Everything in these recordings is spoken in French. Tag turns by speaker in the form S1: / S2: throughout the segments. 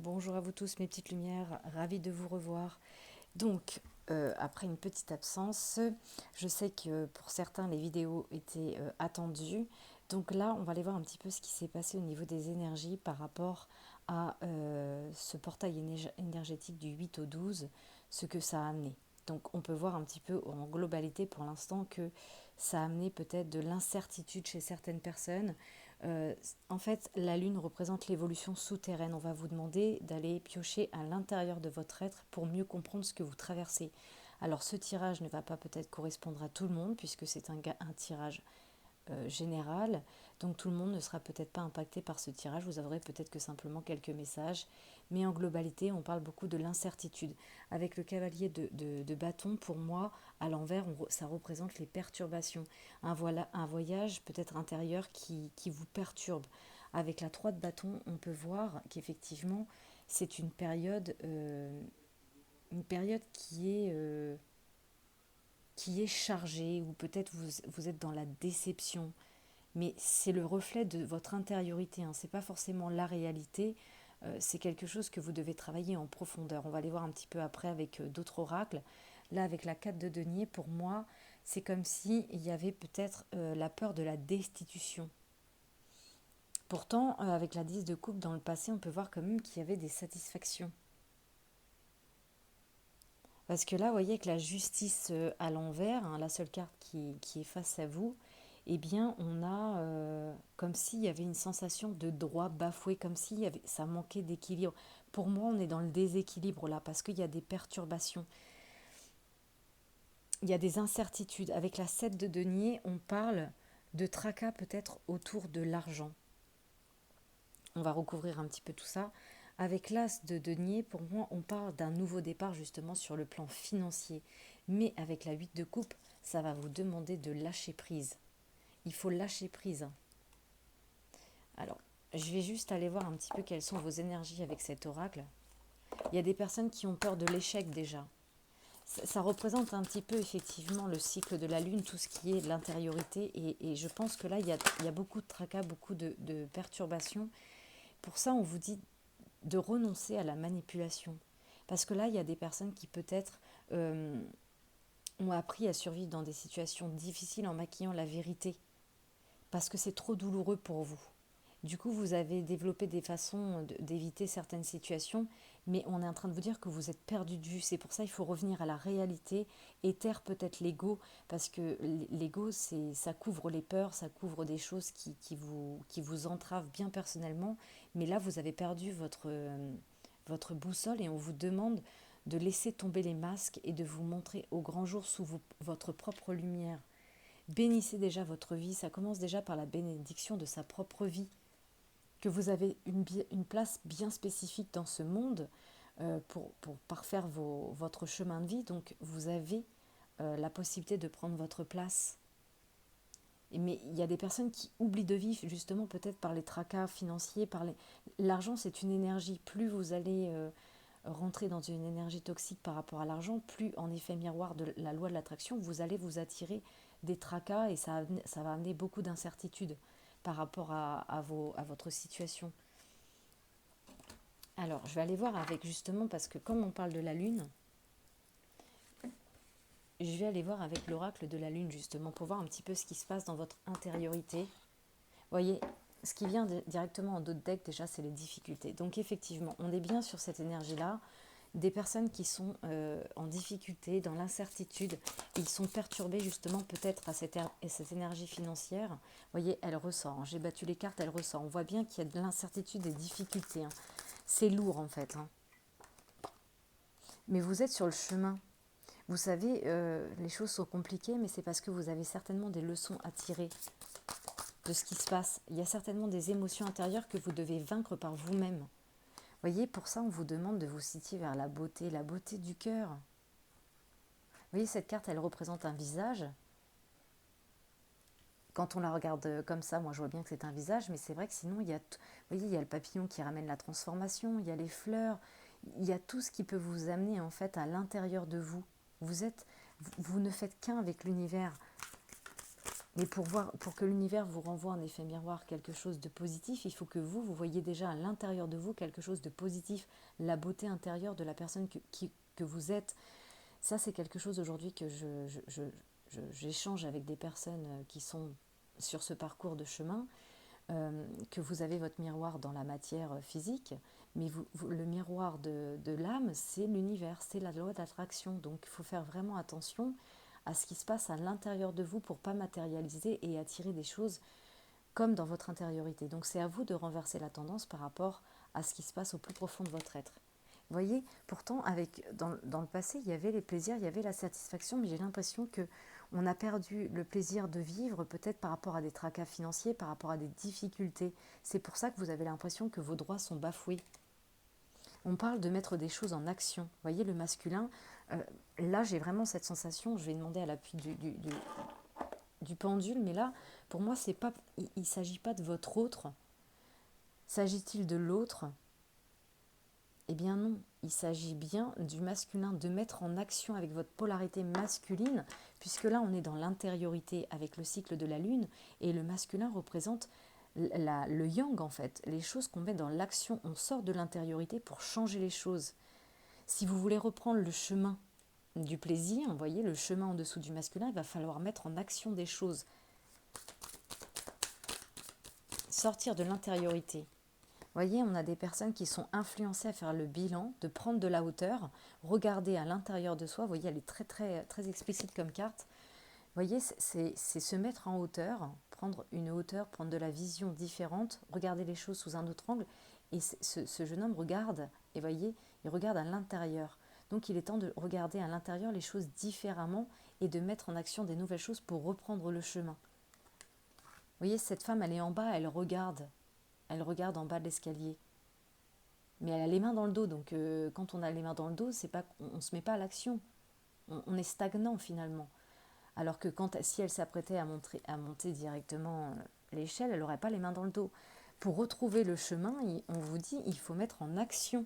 S1: Bonjour à vous tous mes petites lumières, ravie de vous revoir. Donc, après une petite absence, je sais que pour certains les vidéos étaient attendues. Donc là, on va aller voir un petit peu ce qui s'est passé au niveau des énergies par rapport à ce portail énergétique du 8 au 12, ce que ça a amené. Donc on peut voir un petit peu en globalité pour l'instant que ça a amené peut-être de l'incertitude chez certaines personnes. Euh, En fait, la Lune représente l'évolution souterraine. On va vous demander d'aller piocher à l'intérieur de votre être pour mieux comprendre ce que vous traversez. Alors ce tirage ne va pas peut-être correspondre à tout le monde puisque c'est un tirage général. Donc tout le monde ne sera peut-être pas impacté par ce tirage. Vous aurez peut-être que simplement quelques messages. Mais en globalité, on parle beaucoup de l'incertitude. Avec le cavalier de bâton, pour moi, à l'envers, ça représente les perturbations. Un voyage peut-être intérieur qui vous perturbe. Avec la 3 de bâton, on peut voir qu'effectivement, c'est une période qui est chargée, ou peut-être vous êtes dans la déception, mais c'est le reflet de votre intériorité, hein. C'est pas forcément la réalité, c'est quelque chose que vous devez travailler en profondeur. On va aller voir un petit peu après avec d'autres oracles. Là, avec la 4 de denier, pour moi, c'est comme si il y avait peut-être la peur de la destitution. Pourtant, avec la 10 de coupe dans le passé, on peut voir quand même qu'il y avait des satisfactions. Parce que là, vous voyez que la justice à l'envers, hein, la seule carte qui est face à vous, eh bien, on a comme s'il y avait une sensation de droit bafoué, comme si ça manquait d'équilibre. Pour moi, on est dans le déséquilibre là, parce qu'il y a des perturbations, il y a des incertitudes. Avec la 7 de denier, on parle de tracas peut-être autour de l'argent. On va recouvrir un petit peu tout ça. Avec l'as de denier, pour moi, on parle d'un nouveau départ justement sur le plan financier. Mais avec la 8 de coupe, ça va vous demander de lâcher prise. Il faut lâcher prise. Alors, je vais juste aller voir un petit peu quelles sont vos énergies avec cet oracle. Il y a des personnes qui ont peur de l'échec déjà. Ça représente un petit peu effectivement le cycle de la Lune, tout ce qui est de l'intériorité. Et je pense que là, il y a beaucoup de tracas, beaucoup de perturbations. Pour ça, on vous dit de renoncer à la manipulation. Parce que là, il y a des personnes qui peut-être ont appris à survivre dans des situations difficiles en maquillant la vérité. Parce que c'est trop douloureux pour vous. Du coup, vous avez développé des façons d'éviter certaines situations, mais on est en train de vous dire que vous êtes perdu de vue. C'est pour ça qu'il faut revenir à la réalité et taire peut-être l'ego, parce que l'ego, ça couvre les peurs, ça couvre des choses qui vous entravent bien personnellement. Mais là, vous avez perdu votre boussole et on vous demande de laisser tomber les masques et de vous montrer au grand jour sous votre propre lumière. Bénissez déjà votre vie, ça commence déjà par la bénédiction de sa propre vie, que vous avez une place bien spécifique dans ce monde pour parfaire votre chemin de vie. Donc vous avez la possibilité de prendre votre place. Mais il y a des personnes qui oublient de vivre justement peut-être par les tracas financiers, l'argent c'est une énergie. Plus vous allez rentrer dans une énergie toxique par rapport à l'argent, plus en effet miroir de la loi de l'attraction, vous allez vous attirer des tracas et ça va amener beaucoup d'incertitudes par rapport à votre situation. Alors, je vais aller voir avec justement, parce que comme on parle de la Lune, je vais aller voir avec l'oracle de la Lune justement pour voir un petit peu ce qui se passe dans votre intériorité. Vous voyez, ce qui vient directement en dos de deck déjà, c'est les difficultés. Donc effectivement, on est bien sur cette énergie-là. Des personnes qui sont en difficulté, dans l'incertitude, ils sont perturbés justement peut-être à cette énergie financière. Vous voyez, elle ressort, hein. J'ai battu les cartes, elle ressort. On voit bien qu'il y a de l'incertitude et des difficultés, hein. C'est lourd en fait, hein. Mais vous êtes sur le chemin. Vous savez, les choses sont compliquées, mais c'est parce que vous avez certainement des leçons à tirer de ce qui se passe. Il y a certainement des émotions intérieures que vous devez vaincre par vous-même. Vous voyez, pour ça, on vous demande de vous situer vers la beauté du cœur. Vous voyez, cette carte, elle représente un visage. Quand on la regarde comme ça, moi, je vois bien que c'est un visage, mais c'est vrai que sinon, vous voyez, il y a le papillon qui ramène la transformation, il y a les fleurs, il y a tout ce qui peut vous amener, en fait, à l'intérieur de vous. Vous ne faites qu'un avec l'univers. Mais pour que l'univers vous renvoie en effet miroir quelque chose de positif, il faut que vous voyez déjà à l'intérieur de vous quelque chose de positif, la beauté intérieure de la personne que vous êtes. Ça, c'est quelque chose aujourd'hui que j'échange avec des personnes qui sont sur ce parcours de chemin, que vous avez votre miroir dans la matière physique, mais le miroir de l'âme, c'est l'univers, c'est la loi d'attraction. Donc il faut faire vraiment attention à ce qui se passe à l'intérieur de vous pour ne pas matérialiser et attirer des choses comme dans votre intériorité. Donc c'est à vous de renverser la tendance par rapport à ce qui se passe au plus profond de votre être. Vous voyez, pourtant, dans le passé, il y avait les plaisirs, il y avait la satisfaction, mais j'ai l'impression que on a perdu le plaisir de vivre, peut-être par rapport à des tracas financiers, par rapport à des difficultés. C'est pour ça que vous avez l'impression que vos droits sont bafoués. On parle de mettre des choses en action. Vous voyez, le masculin, là, j'ai vraiment cette sensation, je vais demander à l'appui du pendule, mais là, pour moi, c'est pas, il ne s'agit pas de votre autre. S'agit-il de l'autre? Eh bien non, il s'agit bien du masculin, de mettre en action avec votre polarité masculine, puisque là on est dans l'intériorité avec le cycle de la lune, et le masculin représente le yang en fait, les choses qu'on met dans l'action, on sort de l'intériorité pour changer les choses. Si vous voulez reprendre le chemin du plaisir, vous voyez, le chemin en dessous du masculin, il va falloir mettre en action des choses, sortir de l'intériorité. Vous voyez, on a des personnes qui sont influencées à faire le bilan, de prendre de la hauteur, regarder à l'intérieur de soi. Vous voyez, elle est très, très, très explicite comme carte. Vous voyez, c'est se mettre en hauteur, prendre une hauteur, prendre de la vision différente, regarder les choses sous un autre angle. Et ce jeune homme regarde, et voyez, il regarde à l'intérieur. Donc il est temps de regarder à l'intérieur les choses différemment et de mettre en action des nouvelles choses pour reprendre le chemin. Vous voyez, cette femme, elle est en bas, elle regarde. Elle regarde en bas de l'escalier. Mais elle a les mains dans le dos, donc quand on a les mains dans le dos, c'est pas, on ne se met pas à l'action. On est stagnant finalement. Alors que si elle s'apprêtait à monter directement l'échelle, elle n'aurait pas les mains dans le dos. Pour retrouver le chemin, on vous dit il faut mettre en action.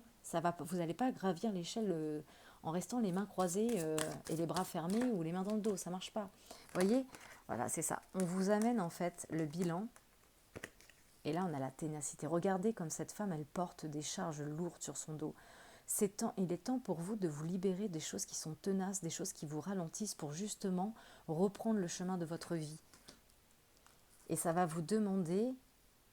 S1: Vous n'allez pas gravir l'échelle en restant les mains croisées et les bras fermés ou les mains dans le dos. Ça ne marche pas. Vous voyez, voilà, c'est ça. On vous amène en fait le bilan. Et là, on a la ténacité. Regardez comme cette femme, elle porte des charges lourdes sur son dos. Il est temps pour vous de vous libérer des choses qui sont tenaces, des choses qui vous ralentissent pour justement reprendre le chemin de votre vie. Et ça va vous demander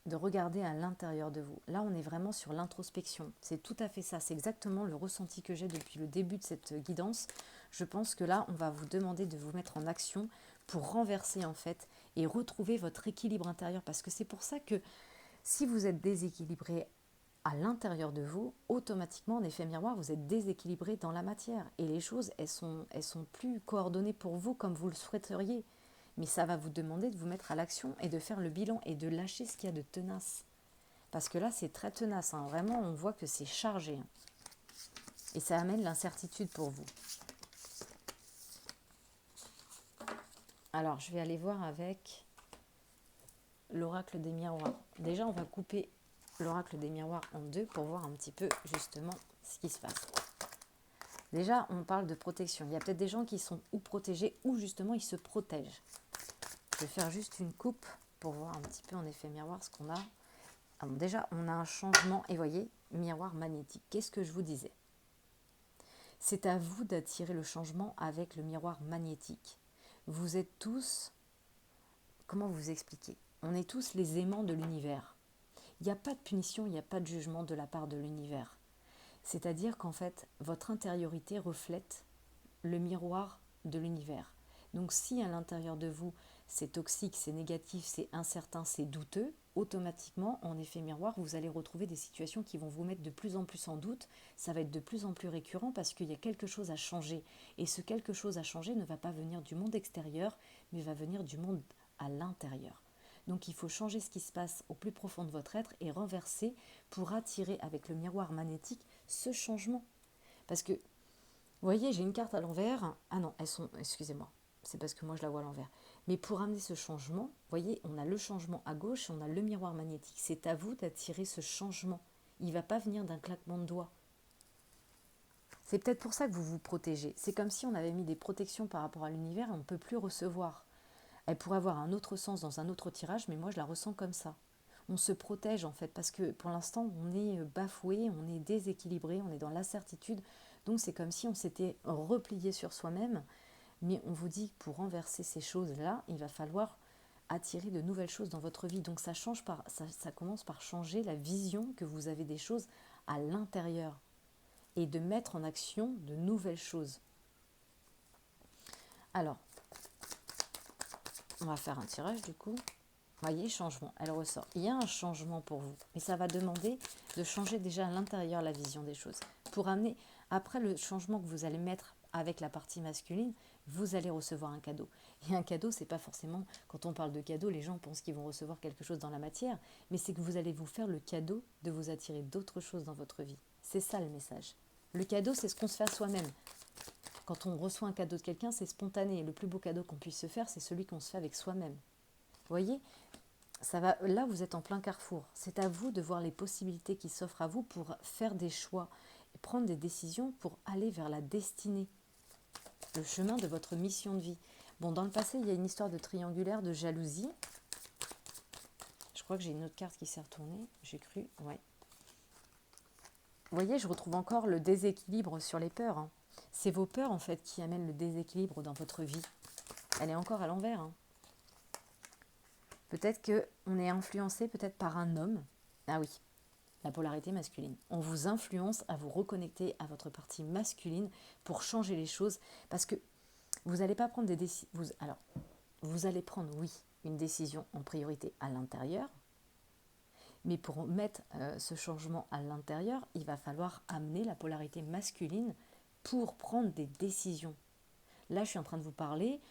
S1: de regarder à l'intérieur de vous. Là, on est vraiment sur l'introspection. C'est tout à fait ça. C'est exactement le ressenti que j'ai depuis le début de cette guidance. Je pense que là, on va vous demander de vous mettre en action pour renverser en fait et retrouver votre équilibre intérieur. Parce que c'est pour ça que si vous êtes déséquilibré à l'intérieur de vous, automatiquement, en effet miroir, vous êtes déséquilibré dans la matière. Et les choses, elles sont plus coordonnées pour vous comme vous le souhaiteriez. Mais ça va vous demander de vous mettre à l'action et de faire le bilan et de lâcher ce qu'il y a de tenace. Parce que là, c'est très tenace. Hein. Vraiment, on voit que c'est chargé. Hein. Et ça amène l'incertitude pour vous. Alors, je vais aller voir avec l'oracle des miroirs. Déjà, on va couper l'oracle des miroirs en deux pour voir un petit peu justement ce qui se passe. Déjà, on parle de protection. Il y a peut-être des gens qui sont ou protégés ou justement ils se protègent. Je vais faire juste une coupe pour voir un petit peu en effet miroir ce qu'on a. Alors déjà, on a un changement et voyez, miroir magnétique. Qu'est-ce que je vous disais? C'est à vous d'attirer le changement avec le miroir magnétique. Vous êtes tous, comment vous expliquer? On est tous les aimants de l'univers. Il n'y a pas de punition, il n'y a pas de jugement de la part de l'univers. C'est-à-dire qu'en fait, votre intériorité reflète le miroir de l'univers. Donc si à l'intérieur de vous, c'est toxique, c'est négatif, c'est incertain, c'est douteux, automatiquement, en effet miroir, vous allez retrouver des situations qui vont vous mettre de plus en plus en doute. Ça va être de plus en plus récurrent parce qu'il y a quelque chose à changer. Et ce quelque chose à changer ne va pas venir du monde extérieur, mais va venir du monde à l'intérieur. Donc il faut changer ce qui se passe au plus profond de votre être et renverser pour attirer avec le miroir magnétique ce changement. Parce que, vous voyez, j'ai une carte à l'envers. Ah non, excusez-moi, c'est parce que moi je la vois à l'envers. Mais pour amener ce changement, vous voyez, on a le changement à gauche et on a le miroir magnétique. C'est à vous d'attirer ce changement. Il ne va pas venir d'un claquement de doigts. C'est peut-être pour ça que vous vous protégez. C'est comme si on avait mis des protections par rapport à l'univers et on ne peut plus recevoir. Elle pourrait avoir un autre sens dans un autre tirage, mais moi je la ressens comme ça. On se protège en fait, parce que pour l'instant on est bafoué, on est déséquilibré, on est dans l'incertitude. Donc c'est comme si on s'était replié sur soi-même. Mais on vous dit que pour renverser ces choses-là, il va falloir attirer de nouvelles choses dans votre vie. Donc ça commence par changer la vision que vous avez des choses à l'intérieur et de mettre en action de nouvelles choses. Alors, on va faire un tirage du coup. Voyez, changement, elle ressort. Il y a un changement pour vous, mais ça va demander de changer déjà à l'intérieur la vision des choses. Pour amener, après le changement que vous allez mettre avec la partie masculine, vous allez recevoir un cadeau. Et un cadeau, c'est pas forcément, quand on parle de cadeau, les gens pensent qu'ils vont recevoir quelque chose dans la matière, mais c'est que vous allez vous faire le cadeau de vous attirer d'autres choses dans votre vie. C'est ça le message. Le cadeau, c'est ce qu'on se fait à soi-même. Quand on reçoit un cadeau de quelqu'un, c'est spontané. Et le plus beau cadeau qu'on puisse se faire, c'est celui qu'on se fait avec soi-même. Vous voyez, ça va, là, vous êtes en plein carrefour. C'est à vous de voir les possibilités qui s'offrent à vous pour faire des choix et prendre des décisions pour aller vers la destinée, le chemin de votre mission de vie. Bon, dans le passé, il y a une histoire de triangulaire, de jalousie. Je crois que j'ai une autre carte qui s'est retournée. J'ai cru, ouais. Vous voyez, je retrouve encore le déséquilibre sur les peurs. Hein. C'est vos peurs, en fait, qui amènent le déséquilibre dans votre vie. Elle est encore à l'envers. Hein. Peut-être qu'on est influencé peut-être par un homme. Ah oui, la polarité masculine. On vous influence à vous reconnecter à votre partie masculine pour changer les choses. Parce que vous n'allez pas prendre des décisions. Alors, vous allez prendre, oui, une décision en priorité à l'intérieur. Mais pour mettre ce changement à l'intérieur, il va falloir amener la polarité masculine pour prendre des décisions. Là, je suis en train de vous parler,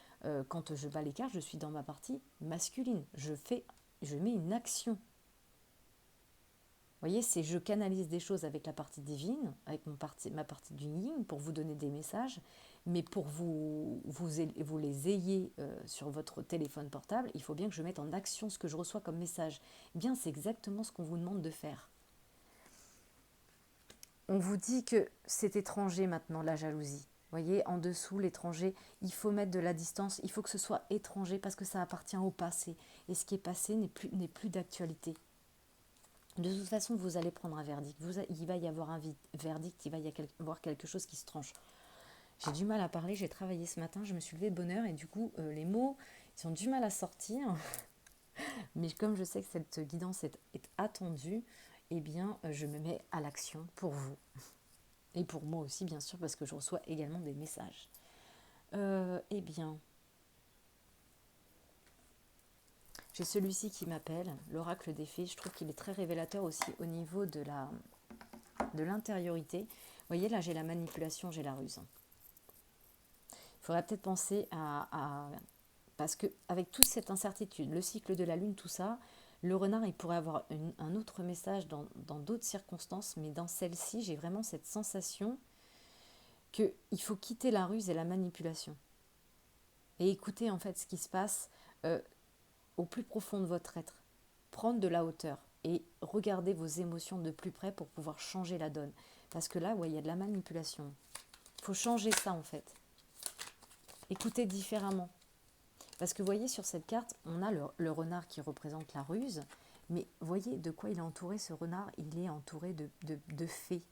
S1: quand je bats les cartes, je suis dans ma partie masculine. Je mets une action. Vous voyez, c'est je canalise des choses avec la partie divine, avec ma partie du yin, pour vous donner des messages, mais pour vous les ayez sur votre téléphone portable, il faut bien que je mette en action ce que je reçois comme message. Eh bien, c'est exactement ce qu'on vous demande de faire. On vous dit que c'est étranger maintenant, la jalousie. Vous voyez, en dessous, l'étranger, il faut mettre de la distance, il faut que ce soit étranger parce que ça appartient au passé. Et ce qui est passé n'est plus d'actualité. De toute façon, vous allez prendre un verdict. Il va y avoir un verdict, il va y avoir quelque chose qui se tranche. J'ai du mal à parler, j'ai travaillé ce matin, je me suis levée de bonne heure et du coup, les mots, ils ont du mal à sortir. Mais comme je sais que cette guidance est attendue, eh bien, je me mets à l'action pour vous. Et pour moi aussi, bien sûr, parce que je reçois également des messages. Eh bien, j'ai celui-ci qui m'appelle, l'oracle des fées. Je trouve qu'il est très révélateur aussi au niveau de l'intériorité. Vous voyez, là, j'ai la manipulation, j'ai la ruse. Il faudrait peut-être penser parce qu'avec toute cette incertitude, le cycle de la lune, tout ça, le renard, il pourrait avoir un autre message dans d'autres circonstances, mais dans celle-ci, j'ai vraiment cette sensation qu'il faut quitter la ruse et la manipulation. Et écouter en fait ce qui se passe au plus profond de votre être. Prendre de la hauteur et regarder vos émotions de plus près pour pouvoir changer la donne. Parce que là, ouais, il y a de la manipulation. Il faut changer ça en fait. Écoutez différemment. Parce que vous voyez sur cette carte, on a le renard qui représente la ruse. Mais voyez de quoi il est entouré ce renard. Il est entouré de fées.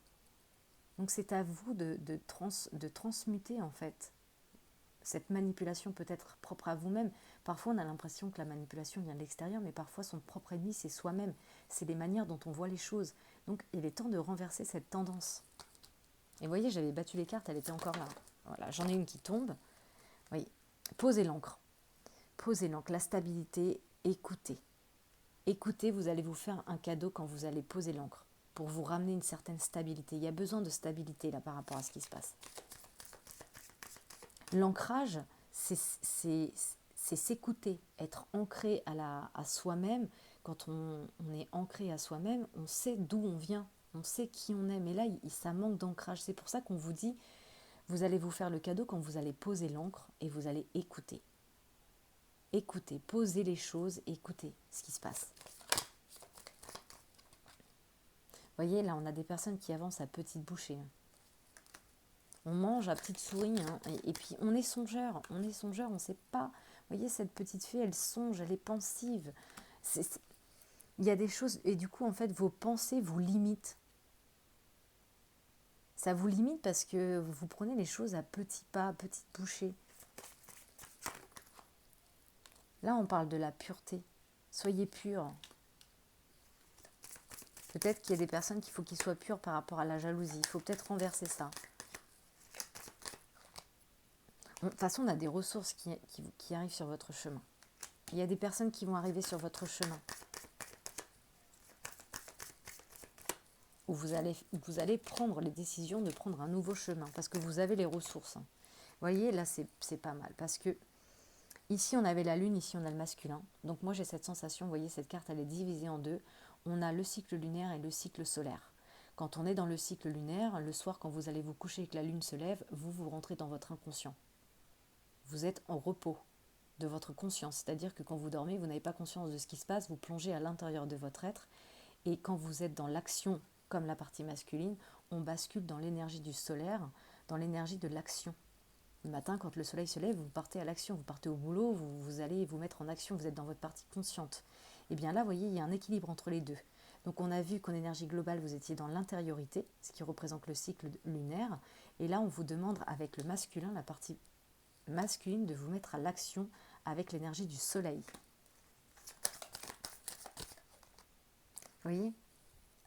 S1: Donc c'est à vous de transmuter en fait cette manipulation peut être propre à vous-même. Parfois on a l'impression que la manipulation vient de l'extérieur, mais parfois son propre ennemi c'est soi-même. C'est les manières dont on voit les choses. Donc il est temps de renverser cette tendance. Et vous voyez, j'avais battu les cartes, elle était encore là. Voilà, j'en ai une qui tombe. Oui, posez l'encre. Posez l'encre, la stabilité, écoutez. Écoutez, vous allez vous faire un cadeau quand vous allez poser l'encre pour vous ramener une certaine stabilité. Il y a besoin de stabilité là par rapport à ce qui se passe. L'ancrage, c'est s'écouter, être ancré à soi-même. Quand on est ancré à soi-même, on sait d'où on vient, on sait qui on est. Mais là, ça manque d'ancrage. C'est pour ça qu'on vous dit, vous allez vous faire le cadeau quand vous allez poser l'encre et vous allez écouter. Écoutez, posez les choses, écoutez ce qui se passe. Vous voyez, là, on a des personnes qui avancent à petite bouchée. On mange à petite souris, hein, et puis on est songeur, on ne sait pas. Vous voyez, cette petite fée, elle songe, elle est pensive. Il y a des choses, et du coup, en fait, vos pensées vous limitent. Ça vous limite parce que vous prenez les choses à petits pas, à petites bouchées. Là, on parle de la pureté. Soyez purs. Peut-être qu'il y a des personnes qu'il faut qu'ils soient purs par rapport à la jalousie. Il faut peut-être renverser ça. De toute façon, on a des ressources qui arrivent sur votre chemin. Il y a des personnes qui vont arriver sur votre chemin. Où vous allez prendre les décisions de prendre un nouveau chemin. Parce que vous avez les ressources. Vous voyez, là, c'est pas mal. Parce que ici, on avait la lune, ici, on a le masculin. Donc moi, j'ai cette sensation, vous voyez, cette carte, elle est divisée en deux. On a le cycle lunaire et le cycle solaire. Quand on est dans le cycle lunaire, le soir, quand vous allez vous coucher et que la lune se lève, vous rentrez dans votre inconscient. Vous êtes en repos de votre conscience. C'est-à-dire que quand vous dormez, vous n'avez pas conscience de ce qui se passe, vous plongez à l'intérieur de votre être. Et quand vous êtes dans l'action, comme la partie masculine, on bascule dans l'énergie du solaire, dans l'énergie de l'action. Le matin, quand le soleil se lève, vous partez à l'action, vous partez au boulot, vous allez vous mettre en action, vous êtes dans votre partie consciente. Et bien là, vous voyez, il y a un équilibre entre les deux. Donc on a vu qu'en énergie globale, vous étiez dans l'intériorité, ce qui représente le cycle lunaire. Et là, on vous demande avec le masculin, la partie masculine, de vous mettre à l'action avec l'énergie du soleil. Vous voyez,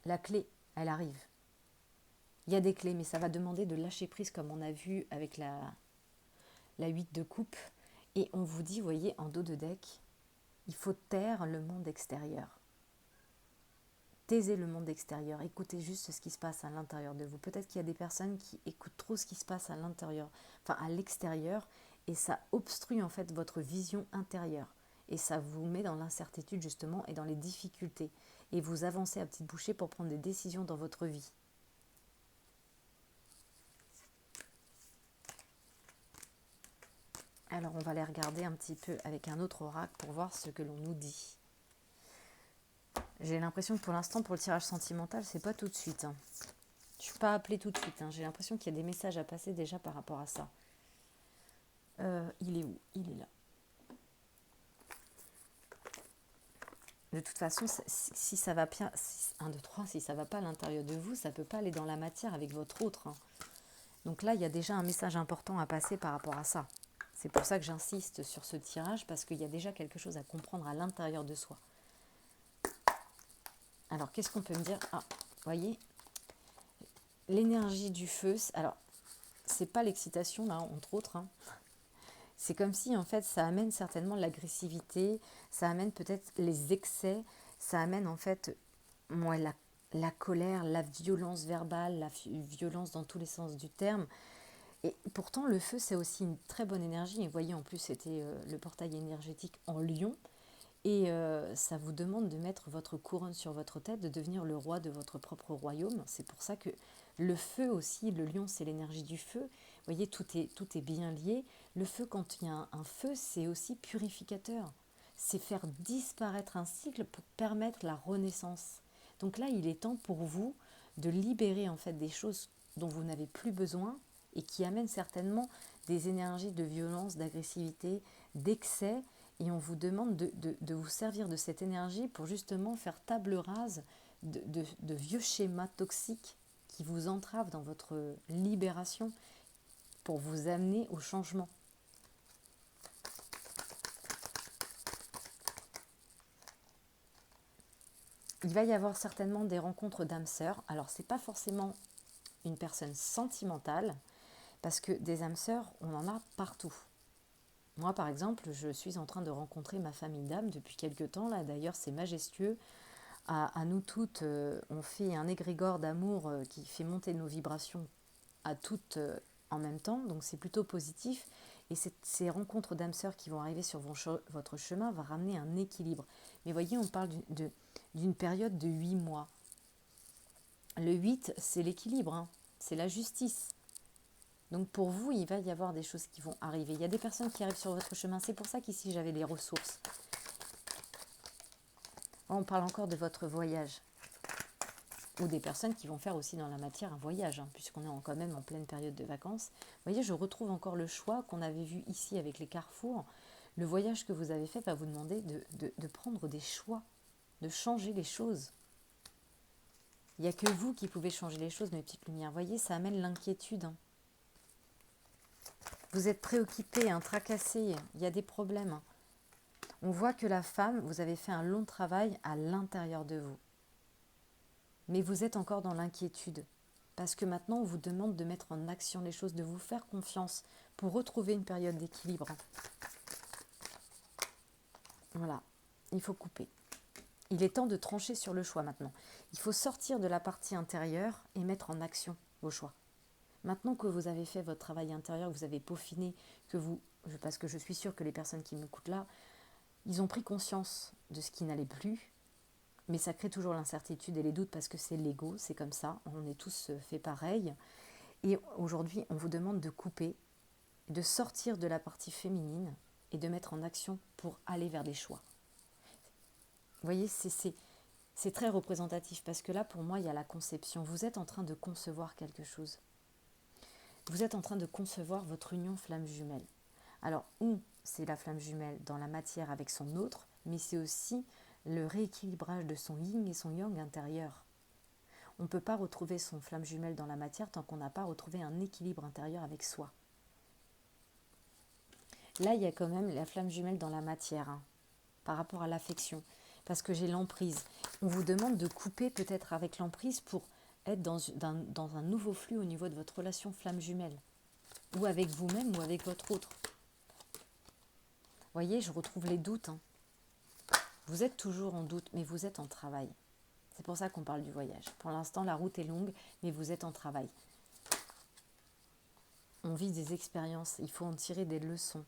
S1: la clé, elle arrive. Il y a des clés, mais ça va demander de lâcher prise, comme on a vu avec la 8 de coupe. Et on vous dit, vous voyez, en dos de deck, il faut taire le monde extérieur. Taisez le monde extérieur, écoutez juste ce qui se passe à l'intérieur de vous. Peut-être qu'il y a des personnes qui écoutent trop ce qui se passe à l'intérieur, enfin à l'extérieur, et ça obstrue en fait votre vision intérieure. Et ça vous met dans l'incertitude justement et dans les difficultés. Et vous avancez à petite bouchée pour prendre des décisions dans votre vie. Alors on va les regarder un petit peu avec un autre oracle pour voir ce que l'on nous dit. J'ai l'impression que pour l'instant, pour le tirage sentimental, c'est pas tout de suite. Je ne suis pas appelée tout de suite. J'ai l'impression qu'il y a des messages à passer déjà par rapport à ça. Il est où? Il est là. De toute façon, si ça va bien, 1, 2, 3, si ça ne va pas à l'intérieur de vous, ça ne peut pas aller dans la matière avec votre autre. Donc là, il y a déjà un message important à passer par rapport à ça. C'est pour ça que j'insiste sur ce tirage, parce qu'il y a déjà quelque chose à comprendre à l'intérieur de soi. Alors, qu'est-ce qu'on peut me dire? Ah, vous voyez, l'énergie du feu, alors, c'est pas l'excitation, là, entre autres. C'est comme si, en fait, ça amène certainement l'agressivité, ça amène peut-être les excès, ça amène, en fait, la colère, la violence verbale, la violence dans tous les sens du terme. Et pourtant, le feu, c'est aussi une très bonne énergie. Et vous voyez, en plus, c'était le portail énergétique en lion. Et ça vous demande de mettre votre couronne sur votre tête, de devenir le roi de votre propre royaume. C'est pour ça que le feu aussi, le lion, c'est l'énergie du feu. Vous voyez, tout est bien lié. Le feu, quand il y a un feu, c'est aussi purificateur. C'est faire disparaître un cycle pour permettre la renaissance. Donc là, il est temps pour vous de libérer en fait des choses dont vous n'avez plus besoin et qui amènent certainement des énergies de violence, d'agressivité, d'excès. Et on vous demande de vous servir de cette énergie pour justement faire table rase de vieux schémas toxiques qui vous entravent dans votre libération pour vous amener au changement. Il va y avoir certainement des rencontres d'âmes sœurs. Alors, ce n'est pas forcément une personne sentimentale, parce que des âmes sœurs, on en a partout. Moi, par exemple, je suis en train de rencontrer ma famille d'âmes depuis quelques temps. Là, d'ailleurs, c'est majestueux. À nous toutes, on fait un égrégore d'amour qui fait monter nos vibrations à toutes en même temps. Donc, c'est plutôt positif. Et ces rencontres d'âmes sœurs qui vont arriver sur votre chemin va ramener un équilibre. Mais voyez, on parle d'une période de 8 mois. Le 8, c'est l'équilibre, c'est la justice. Donc pour vous, il va y avoir des choses qui vont arriver. Il y a des personnes qui arrivent sur votre chemin. C'est pour ça qu'ici, j'avais les ressources. On parle encore de votre voyage. Ou des personnes qui vont faire aussi dans la matière un voyage, puisqu'on est quand même en pleine période de vacances. Vous voyez, je retrouve encore le choix qu'on avait vu ici avec les carrefours. Le voyage que vous avez fait va vous demander de prendre des choix, de changer les choses. Il n'y a que vous qui pouvez changer les choses, mes petites lumières. Vous voyez, ça amène l'inquiétude. Hein. Vous êtes préoccupé, hein, tracassé, il y a des problèmes. Hein. On voit que la femme, vous avez fait un long travail à l'intérieur de vous. Mais vous êtes encore dans l'inquiétude. Parce que maintenant, on vous demande de mettre en action les choses, de vous faire confiance pour retrouver une période d'équilibre. Voilà, il faut couper. Il est temps de trancher sur le choix maintenant. Il faut sortir de la partie intérieure et mettre en action vos choix. Maintenant que vous avez fait votre travail intérieur, que vous avez peaufiné, parce que je suis sûre que les personnes qui m'écoutent là, ils ont pris conscience de ce qui n'allait plus, mais ça crée toujours l'incertitude et les doutes parce que c'est l'ego, c'est comme ça, on est tous fait pareil. Et aujourd'hui, on vous demande de couper, de sortir de la partie féminine et de mettre en action pour aller vers des choix. Vous voyez, c'est très représentatif parce que là, pour moi, il y a la conception. Vous êtes en train de concevoir quelque chose. Vous êtes en train de concevoir votre union flamme jumelle. Alors, c'est la flamme jumelle dans la matière avec son autre, mais c'est aussi le rééquilibrage de son yin et son yang intérieur. On ne peut pas retrouver son flamme jumelle dans la matière tant qu'on n'a pas retrouvé un équilibre intérieur avec soi. Là, il y a quand même la flamme jumelle dans la matière, hein, par rapport à l'affection, parce que j'ai l'emprise. On vous demande de couper peut-être avec l'emprise pour être dans un nouveau flux au niveau de votre relation flamme jumelle, ou avec vous-même ou avec votre autre. Vous voyez, je retrouve les doutes. Hein. Vous êtes toujours en doute, mais vous êtes en travail. C'est pour ça qu'on parle du voyage. Pour l'instant, la route est longue, mais vous êtes en travail. On vit des expériences, il faut en tirer des leçons.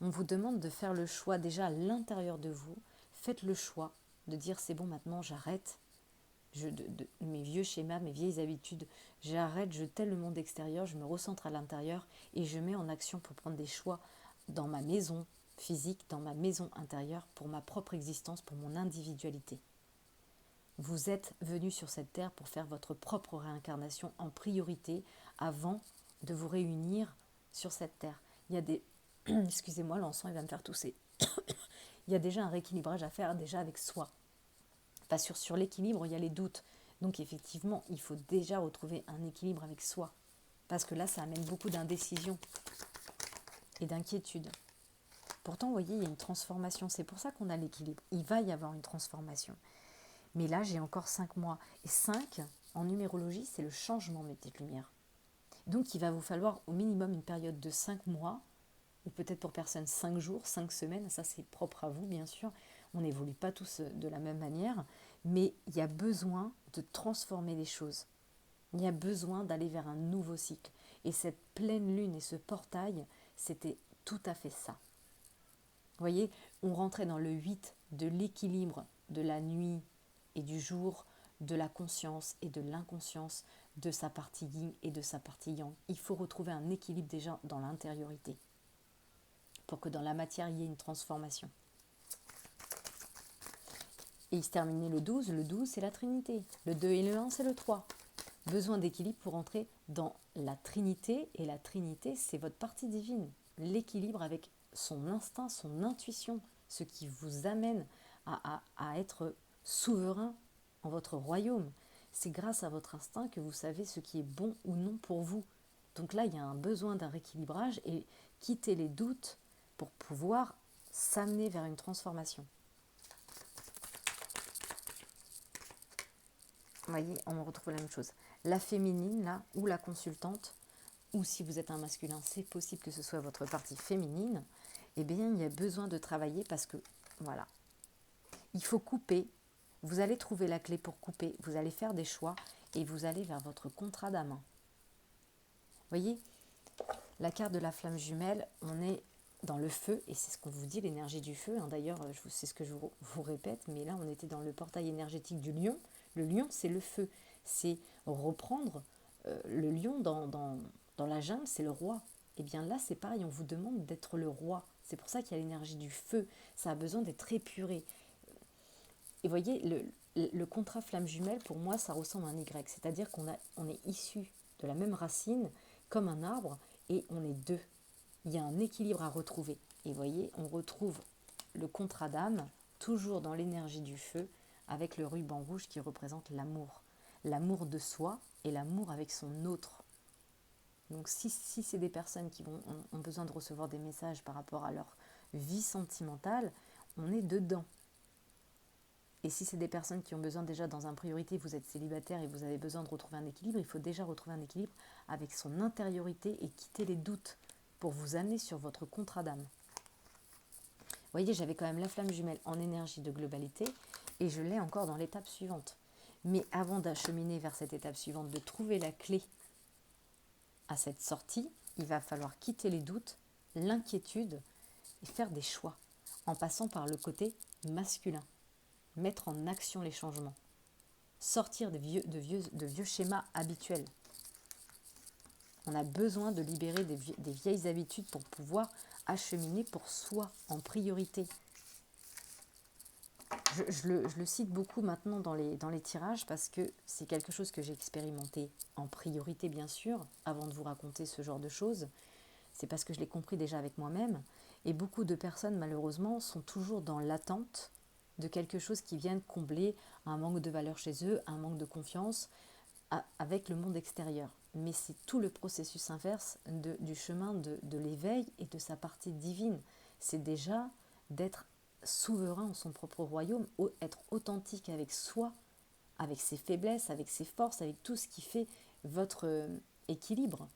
S1: On vous demande de faire le choix déjà à l'intérieur de vous. Faites le choix de dire c'est bon, maintenant j'arrête mes vieux schémas, mes vieilles habitudes. J'arrête, je tais le monde extérieur, je me recentre à l'intérieur et je mets en action pour prendre des choix dans ma maison physique, dans ma maison intérieure, pour ma propre existence, pour mon individualité. Vous êtes venu sur cette terre pour faire votre propre réincarnation en priorité avant de vous réunir sur cette terre. Il y a des... Excusez-moi, l'encens, il va me faire tousser. Il y a déjà un rééquilibrage à faire déjà avec soi. Pas sur l'équilibre, il y a les doutes. Donc effectivement, il faut déjà retrouver un équilibre avec soi. Parce que là, ça amène beaucoup d'indécision et d'inquiétude. Pourtant, vous voyez, il y a une transformation. C'est pour ça qu'on a l'équilibre. Il va y avoir une transformation. Mais là, j'ai encore 5 mois. Et 5, en numérologie, c'est le changement, mes petites lumières. Donc, il va vous falloir au minimum une période de 5 mois, ou peut-être pour personne 5 jours, 5 semaines. Ça, c'est propre à vous, bien sûr. On n'évolue pas tous de la même manière. Mais il y a besoin de transformer les choses. Il y a besoin d'aller vers un nouveau cycle. Et cette pleine lune et ce portail, c'était tout à fait ça. Vous voyez, on rentrait dans le 8 de l'équilibre de la nuit et du jour, de la conscience et de l'inconscience, de sa partie yin et de sa partie yang. Il faut retrouver un équilibre déjà dans l'intériorité pour que dans la matière, il y ait une transformation. Et il se terminait le 12. Le 12, c'est la Trinité. Le 2 et le 1, c'est le 3. Besoin d'équilibre pour entrer dans la Trinité. Et la Trinité, c'est votre partie divine. L'équilibre avec son instinct, son intuition, ce qui vous amène à être souverain en votre royaume. C'est grâce à votre instinct que vous savez ce qui est bon ou non pour vous. Donc là, il y a un besoin d'un rééquilibrage et quitter les doutes pour pouvoir s'amener vers une transformation. Vous voyez, on retrouve la même chose. La féminine, là, ou la consultante, ou si vous êtes un masculin, c'est possible que ce soit votre partie féminine, eh bien, il y a besoin de travailler parce que, voilà, il faut couper. Vous allez trouver la clé pour couper, vous allez faire des choix et vous allez vers votre contrat d'âme. Vous voyez, la carte de la flamme jumelle, on est dans le feu, et c'est ce qu'on vous dit, l'énergie du feu. D'ailleurs, c'est ce que je vous répète, mais là, on était dans le portail énergétique du lion. Le lion, c'est le feu. C'est reprendre le lion dans la jungle, c'est le roi. Et bien là, c'est pareil, on vous demande d'être le roi. C'est pour ça qu'il y a l'énergie du feu. Ça a besoin d'être épuré. Et vous voyez, le contrat flamme jumelle, pour moi, ça ressemble à un Y. C'est-à-dire qu'on est issu de la même racine, comme un arbre, et on est deux. Il y a un équilibre à retrouver. Et vous voyez, on retrouve le contrat d'âme, toujours dans l'énergie du feu, avec le ruban rouge qui représente l'amour. L'amour de soi et l'amour avec son autre. Donc si c'est des personnes qui ont besoin de recevoir des messages par rapport à leur vie sentimentale, on est dedans. Et si c'est des personnes qui ont besoin déjà, dans un priorité, vous êtes célibataire et vous avez besoin de retrouver un équilibre, il faut déjà retrouver un équilibre avec son intériorité et quitter les doutes pour vous amener sur votre contrat d'âme. Vous voyez, j'avais quand même la flamme jumelle en énergie de globalité et je l'ai encore dans l'étape suivante. Mais avant d'acheminer vers cette étape suivante, de trouver la clé à cette sortie, il va falloir quitter les doutes, l'inquiétude et faire des choix en passant par le côté masculin. Mettre en action les changements. Sortir de vieux schémas habituels. On a besoin de libérer des vieilles habitudes pour pouvoir acheminer pour soi en priorité. Je le cite beaucoup maintenant dans les tirages parce que c'est quelque chose que j'ai expérimenté en priorité bien sûr, avant de vous raconter ce genre de choses. C'est parce que je l'ai compris déjà avec moi-même. Et beaucoup de personnes malheureusement sont toujours dans l'attente de quelque chose qui vienne combler un manque de valeur chez eux, un manque de confiance avec le monde extérieur. Mais c'est tout le processus inverse du chemin de l'éveil et de sa partie divine. C'est déjà d'être souverain en son propre royaume, être authentique avec soi, avec ses faiblesses, avec ses forces, avec tout ce qui fait votre équilibre.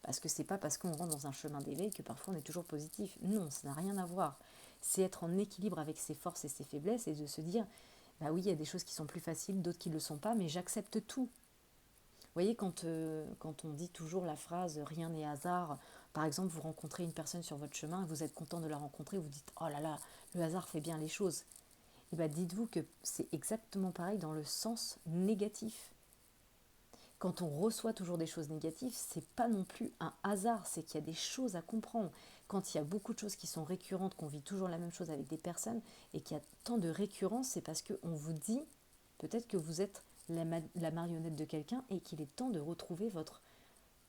S1: Parce que c'est pas parce qu'on rentre dans un chemin d'éveil que parfois on est toujours positif. Non, ça n'a rien à voir. C'est être en équilibre avec ses forces et ses faiblesses et de se dire, bah oui, il y a des choses qui sont plus faciles, d'autres qui ne le sont pas, mais j'accepte tout. Vous voyez, quand on dit toujours la phrase rien n'est hasard, par exemple, vous rencontrez une personne sur votre chemin et vous êtes content de la rencontrer, vous dites oh là là, le hasard fait bien les choses. Et bien dites-vous que c'est exactement pareil dans le sens négatif. Quand on reçoit toujours des choses négatives, c'est pas non plus un hasard, c'est qu'il y a des choses à comprendre. Quand il y a beaucoup de choses qui sont récurrentes, qu'on vit toujours la même chose avec des personnes et qu'il y a tant de récurrence, c'est parce qu'on vous dit peut-être que vous êtes la marionnette de quelqu'un et qu'il est temps de retrouver votre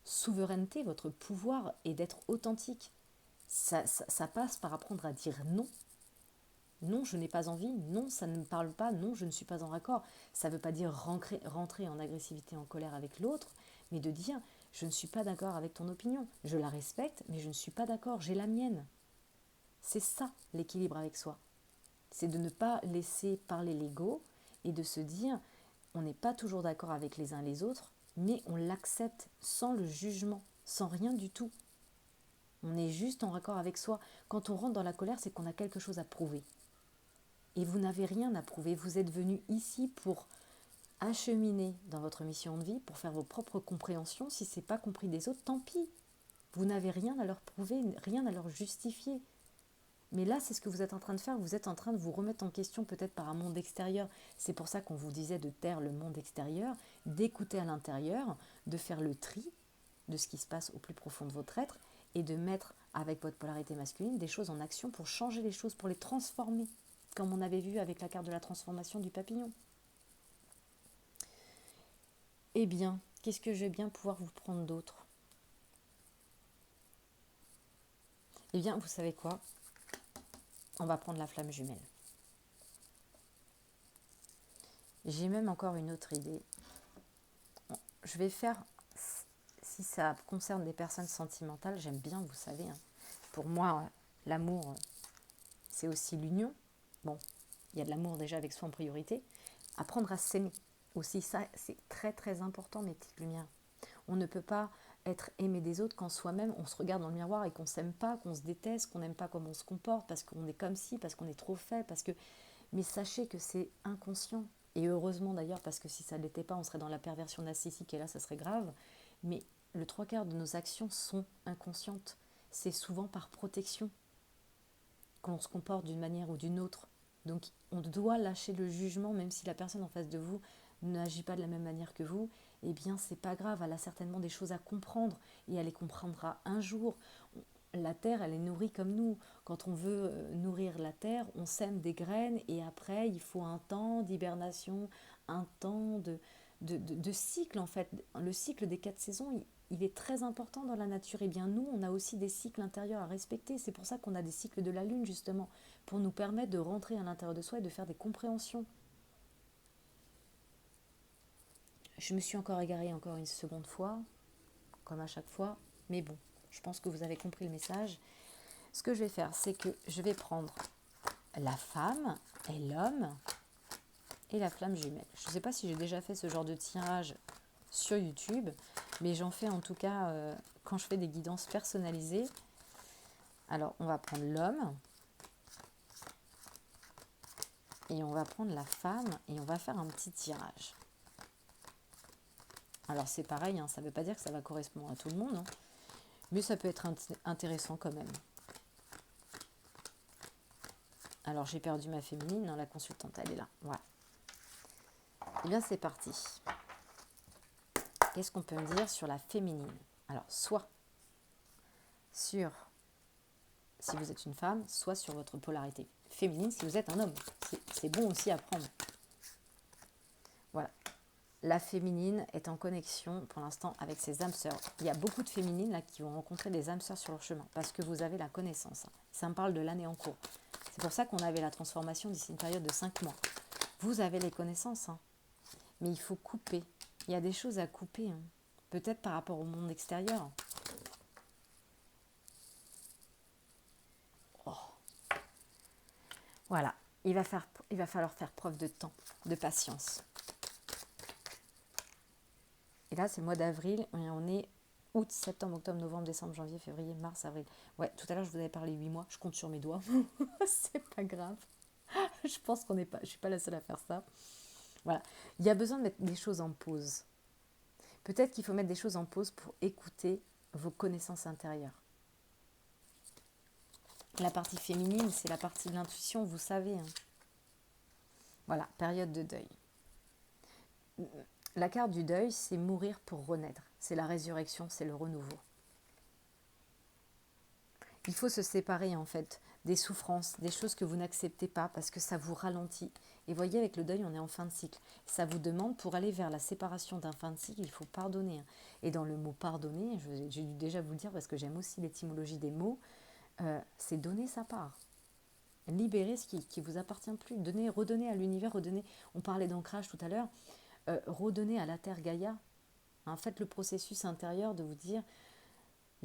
S1: souveraineté, votre pouvoir et d'être authentique. Ça passe par apprendre à dire non. Non, je n'ai pas envie. Non, ça ne me parle pas. Non, je ne suis pas en raccord. Ça ne veut pas dire rentrer en agressivité, en colère avec l'autre, mais de dire je ne suis pas d'accord avec ton opinion. Je la respecte, mais je ne suis pas d'accord. J'ai la mienne. C'est ça l'équilibre avec soi. C'est de ne pas laisser parler l'ego et de se dire on n'est pas toujours d'accord avec les uns les autres, mais on l'accepte sans le jugement, sans rien du tout. On est juste en raccord avec soi. Quand on rentre dans la colère, c'est qu'on a quelque chose à prouver. Et vous n'avez rien à prouver. Vous êtes venu ici pour acheminer dans votre mission de vie, pour faire vos propres compréhensions. Si ce n'est pas compris des autres, tant pis. Vous n'avez rien à leur prouver, rien à leur justifier. Mais là, c'est ce que vous êtes en train de faire. Vous êtes en train de vous remettre en question peut-être par un monde extérieur. C'est pour ça qu'on vous disait de taire le monde extérieur, d'écouter à l'intérieur, de faire le tri de ce qui se passe au plus profond de votre être et de mettre, avec votre polarité masculine, des choses en action pour changer les choses, pour les transformer, comme on avait vu avec la carte de la transformation du papillon. Eh bien, qu'est-ce que je vais bien pouvoir vous prendre d'autre? Eh bien, vous savez quoi? On va prendre la flamme jumelle. J'ai même encore une autre idée. Je vais faire, si ça concerne des personnes sentimentales, j'aime bien, vous savez. Pour moi, l'amour, c'est aussi l'union. Bon, il y a de l'amour déjà avec soi en priorité. Apprendre à s'aimer. Aussi, ça, c'est très très important, mes petites lumières. On ne peut pas être aimé des autres quand soi-même, on se regarde dans le miroir et qu'on ne s'aime pas, qu'on se déteste, qu'on n'aime pas comment on se comporte, parce qu'on est comme ci, parce qu'on est trop faible, parce que... Mais sachez que c'est inconscient. Et heureusement d'ailleurs, parce que si ça ne l'était pas, on serait dans la perversion narcissique et là, ça serait grave. Mais le trois quarts de nos actions sont inconscientes. C'est souvent par protection qu'on se comporte d'une manière ou d'une autre. Donc on doit lâcher le jugement, même si la personne en face de vous n'agit pas de la même manière que vous, eh bien c'est pas grave, elle a certainement des choses à comprendre et elle les comprendra un jour. La terre, elle est nourrie comme nous. Quand on veut nourrir la terre, on sème des graines et après il faut un temps d'hibernation, un temps de cycle en fait. Le cycle des 4 saisons, il est très important dans la nature. Et bien nous, on a aussi des cycles intérieurs à respecter. C'est pour ça qu'on a des cycles de la lune justement, pour nous permettre de rentrer à l'intérieur de soi et de faire des compréhensions. Je me suis encore égarée encore une seconde fois, comme à chaque fois, mais bon, je pense que vous avez compris le message. Ce que je vais faire, c'est que je vais prendre la femme et l'homme et la flamme jumelle. Je ne sais pas si j'ai déjà fait ce genre de tirage sur YouTube, mais j'en fais en tout cas quand je fais des guidances personnalisées. Alors, on va prendre l'homme et on va prendre la femme et on va faire un petit tirage. Alors, c'est pareil, ça ne veut pas dire que ça va correspondre à tout le monde, mais ça peut être intéressant quand même. Alors, j'ai perdu ma féminine, la consultante, elle est là. Voilà. Eh bien, c'est parti. Qu'est-ce qu'on peut me dire sur la féminine? Alors, soit sur, si vous êtes une femme, soit sur votre polarité féminine si vous êtes un homme. C'est bon aussi à prendre. Voilà. La féminine est en connexion pour l'instant avec ses âmes sœurs. Il y a beaucoup de féminines là qui vont rencontrer des âmes sœurs sur leur chemin parce que vous avez la connaissance. Ça me parle de l'année en cours. C'est pour ça qu'on avait la transformation d'ici une période de 5 mois. Vous avez les connaissances, mais il faut couper. Il y a des choses à couper, peut-être par rapport au monde extérieur. Oh. Voilà, il va falloir faire preuve de temps, de patience. Et là, c'est le mois d'avril, et on est août, septembre, octobre, novembre, décembre, janvier, février, mars, avril. Ouais, tout à l'heure, je vous avais parlé 8 mois, je compte sur mes doigts. C'est pas grave. Je pense je ne suis pas la seule à faire ça. Voilà, il y a besoin de mettre des choses en pause. Peut-être qu'il faut mettre des choses en pause pour écouter vos connaissances intérieures. La partie féminine, c'est la partie de l'intuition, vous savez. Voilà, période de deuil. La carte du deuil, c'est mourir pour renaître. C'est la résurrection, c'est le renouveau. Il faut se séparer en fait des souffrances, des choses que vous n'acceptez pas parce que ça vous ralentit. Et voyez, avec le deuil, on est en fin de cycle. Ça vous demande, pour aller vers la séparation d'un fin de cycle, il faut pardonner. Et dans le mot pardonner, j'ai dû déjà vous le dire parce que j'aime aussi l'étymologie des mots, c'est donner sa part. Libérer ce qui vous appartient plus. Redonner à l'univers, redonner. On parlait d'ancrage tout à l'heure. Redonner à la terre Gaïa. Faites le processus intérieur de vous dire,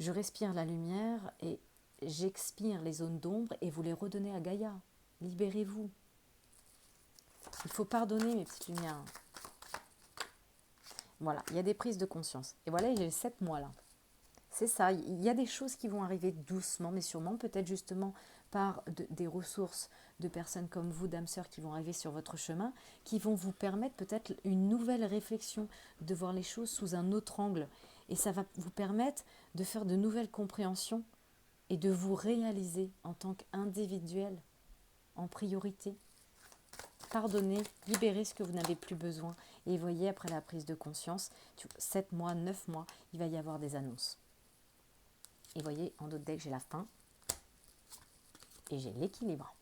S1: je respire la lumière et j'expire les zones d'ombre et vous les redonnez à Gaïa. Libérez-vous. Il faut pardonner, mes petites lumières. Voilà, il y a des prises de conscience. Et voilà, il y a les 7 mois là. C'est ça, il y a des choses qui vont arriver doucement, mais sûrement, peut-être justement par des ressources de personnes comme vous, d'âmes sœurs, qui vont arriver sur votre chemin, qui vont vous permettre peut-être une nouvelle réflexion, de voir les choses sous un autre angle. Et ça va vous permettre de faire de nouvelles compréhensions et de vous réaliser en tant qu'individuel, en priorité. Pardonnez, libérez ce que vous n'avez plus besoin. Et voyez, après la prise de conscience, 7 mois, 9 mois, il va y avoir des annonces. Et voyez, en d'autres decks, j'ai la fin et j'ai l'équilibre.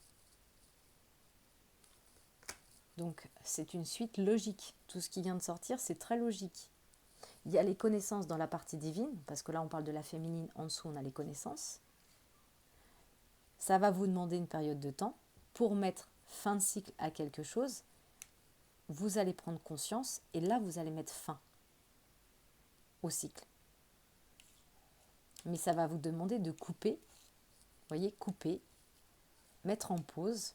S1: Donc, c'est une suite logique. Tout ce qui vient de sortir, c'est très logique. Il y a les connaissances dans la partie divine, parce que là, on parle de la féminine, en dessous, on a les connaissances. Ça va vous demander une période de temps pour mettre fin de cycle à quelque chose. Vous allez prendre conscience et là, vous allez mettre fin au cycle. Mais ça va vous demander de couper, vous voyez, couper, mettre en pause,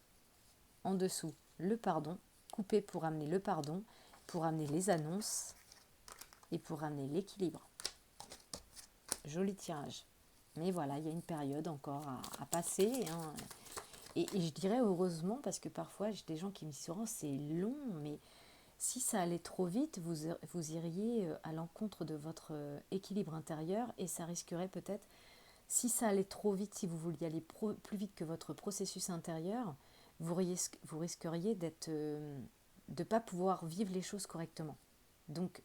S1: en dessous, le pardon, couper pour amener le pardon, pour amener les annonces et pour amener l'équilibre. Joli tirage. Mais voilà, il y a une période encore à passer. Et je dirais heureusement, parce que parfois, j'ai des gens qui me disent oh, c'est long, mais si ça allait trop vite, vous iriez à l'encontre de votre équilibre intérieur et ça risquerait peut-être, si ça allait trop vite, si vous vouliez aller plus vite que votre processus intérieur, vous risqueriez de ne pas pouvoir vivre les choses correctement. Donc,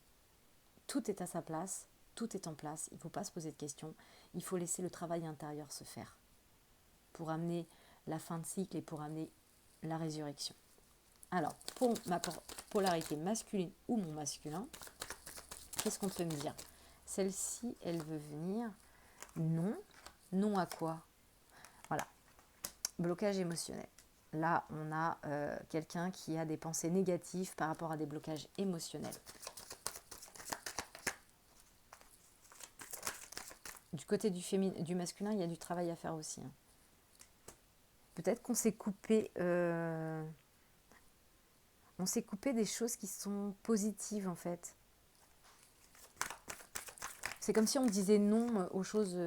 S1: tout est à sa place, tout est en place, il ne faut pas se poser de questions, il faut laisser le travail intérieur se faire pour amener la fin de cycle et pour amener la résurrection. Alors, pour ma polarité masculine ou mon masculin, qu'est-ce qu'on peut me dire? Celle-ci, elle veut venir. Non. Non à quoi? Voilà. Blocage émotionnel. Là, on a quelqu'un qui a des pensées négatives par rapport à des blocages émotionnels. Du côté du masculin, il y a du travail à faire aussi. Hein. Peut-être qu'on s'est coupé... on s'est coupé des choses qui sont positives, en fait. C'est comme si on disait non aux choses...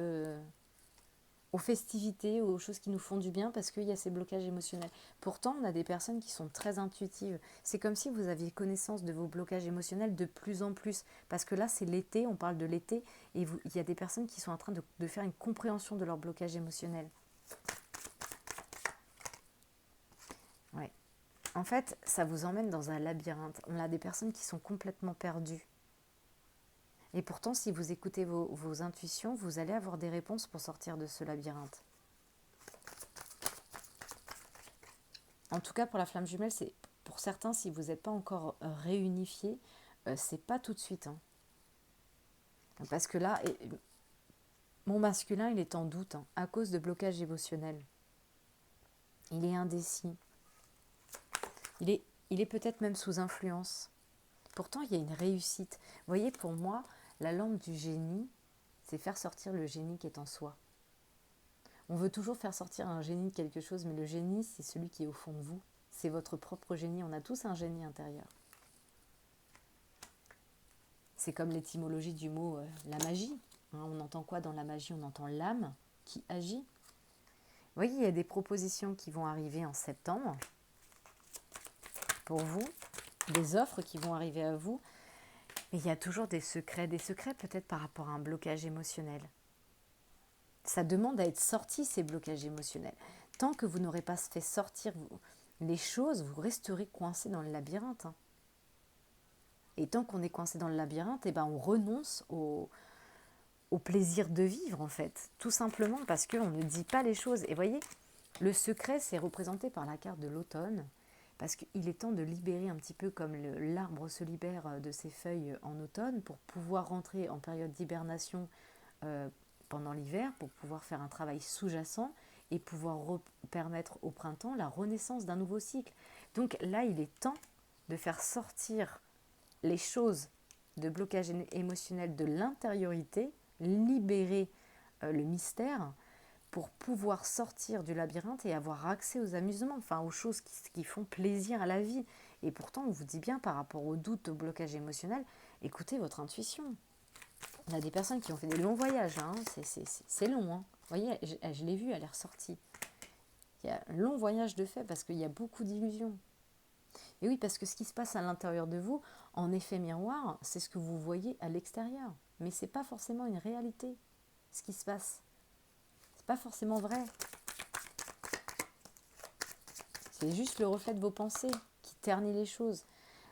S1: aux festivités, aux choses qui nous font du bien parce qu'il y a ces blocages émotionnels. Pourtant, on a des personnes qui sont très intuitives. C'est comme si vous aviez connaissance de vos blocages émotionnels de plus en plus. Parce que là, c'est l'été, on parle de l'été, et il y a des personnes qui sont en train de faire une compréhension de leur blocage émotionnel. Ouais. En fait, ça vous emmène dans un labyrinthe. On a des personnes qui sont complètement perdues. Et pourtant, si vous écoutez vos intuitions, vous allez avoir des réponses pour sortir de ce labyrinthe. En tout cas, pour la flamme jumelle, c'est pour certains, si vous n'êtes pas encore réunifiés, c'est pas tout de suite. Hein. Parce que là, mon masculin, il est en doute hein, à cause de blocage émotionnel. Il est indécis. Il est peut-être même sous influence. Pourtant, il y a une réussite. Vous voyez, pour moi, la lampe du génie, c'est faire sortir le génie qui est en soi. On veut toujours faire sortir un génie de quelque chose, mais le génie, c'est celui qui est au fond de vous. C'est votre propre génie. On a tous un génie intérieur. C'est comme l'étymologie du mot la magie. Hein, on entend quoi dans la magie? On entend l'âme qui agit. Vous voyez, il y a des propositions qui vont arriver en septembre pour vous, des offres qui vont arriver à vous, mais il y a toujours des secrets peut-être par rapport à un blocage émotionnel. Ça demande à être sorti, ces blocages émotionnels. Tant que vous n'aurez pas fait sortir les choses, vous resterez coincé dans le labyrinthe. Hein. Et tant qu'on est coincé dans le labyrinthe, eh ben on renonce au plaisir de vivre, en fait. Tout simplement parce qu'on ne dit pas les choses. Et voyez, le secret, c'est représenté par la carte de l'automne. Parce qu'il est temps de libérer un petit peu comme l'arbre se libère de ses feuilles en automne pour pouvoir rentrer en période d'hibernation pendant l'hiver, pour pouvoir faire un travail sous-jacent et pouvoir permettre au printemps la renaissance d'un nouveau cycle. Donc là, il est temps de faire sortir les choses de blocage émotionnel de l'intériorité, libérer le mystère pour pouvoir sortir du labyrinthe et avoir accès aux amusements, enfin aux choses qui font plaisir à la vie. Et pourtant, on vous dit bien par rapport aux doutes, au blocage émotionnel, écoutez votre intuition. Il y a des personnes qui ont fait des longs voyages, hein. C'est long. Hein. Vous voyez, je l'ai vu, elle est ressortie. Il y a un long voyage de fait parce qu'il y a beaucoup d'illusions. Et oui, parce que ce qui se passe à l'intérieur de vous, en effet miroir, c'est ce que vous voyez à l'extérieur. Mais ce n'est pas forcément une réalité, ce qui se passe. C'est pas forcément vrai. C'est juste le reflet de vos pensées qui ternit les choses.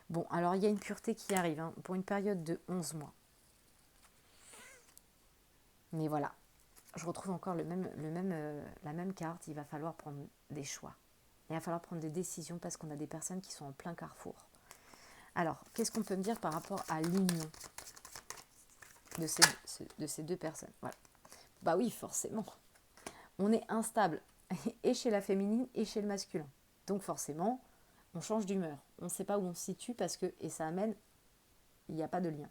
S1: Bon, alors il y a une pureté qui arrive hein, pour une période de 11 mois. Mais voilà, je retrouve encore la même carte. Il va falloir prendre des choix. Il va falloir prendre des décisions parce qu'on a des personnes qui sont en plein carrefour. Alors, qu'est-ce qu'on peut me dire par rapport à l'union de ces deux personnes? Voilà. Bah oui, forcément. On est instable, et chez la féminine et chez le masculin. Donc forcément, on change d'humeur. On ne sait pas où on se situe parce que, et ça amène, il n'y a pas de lien.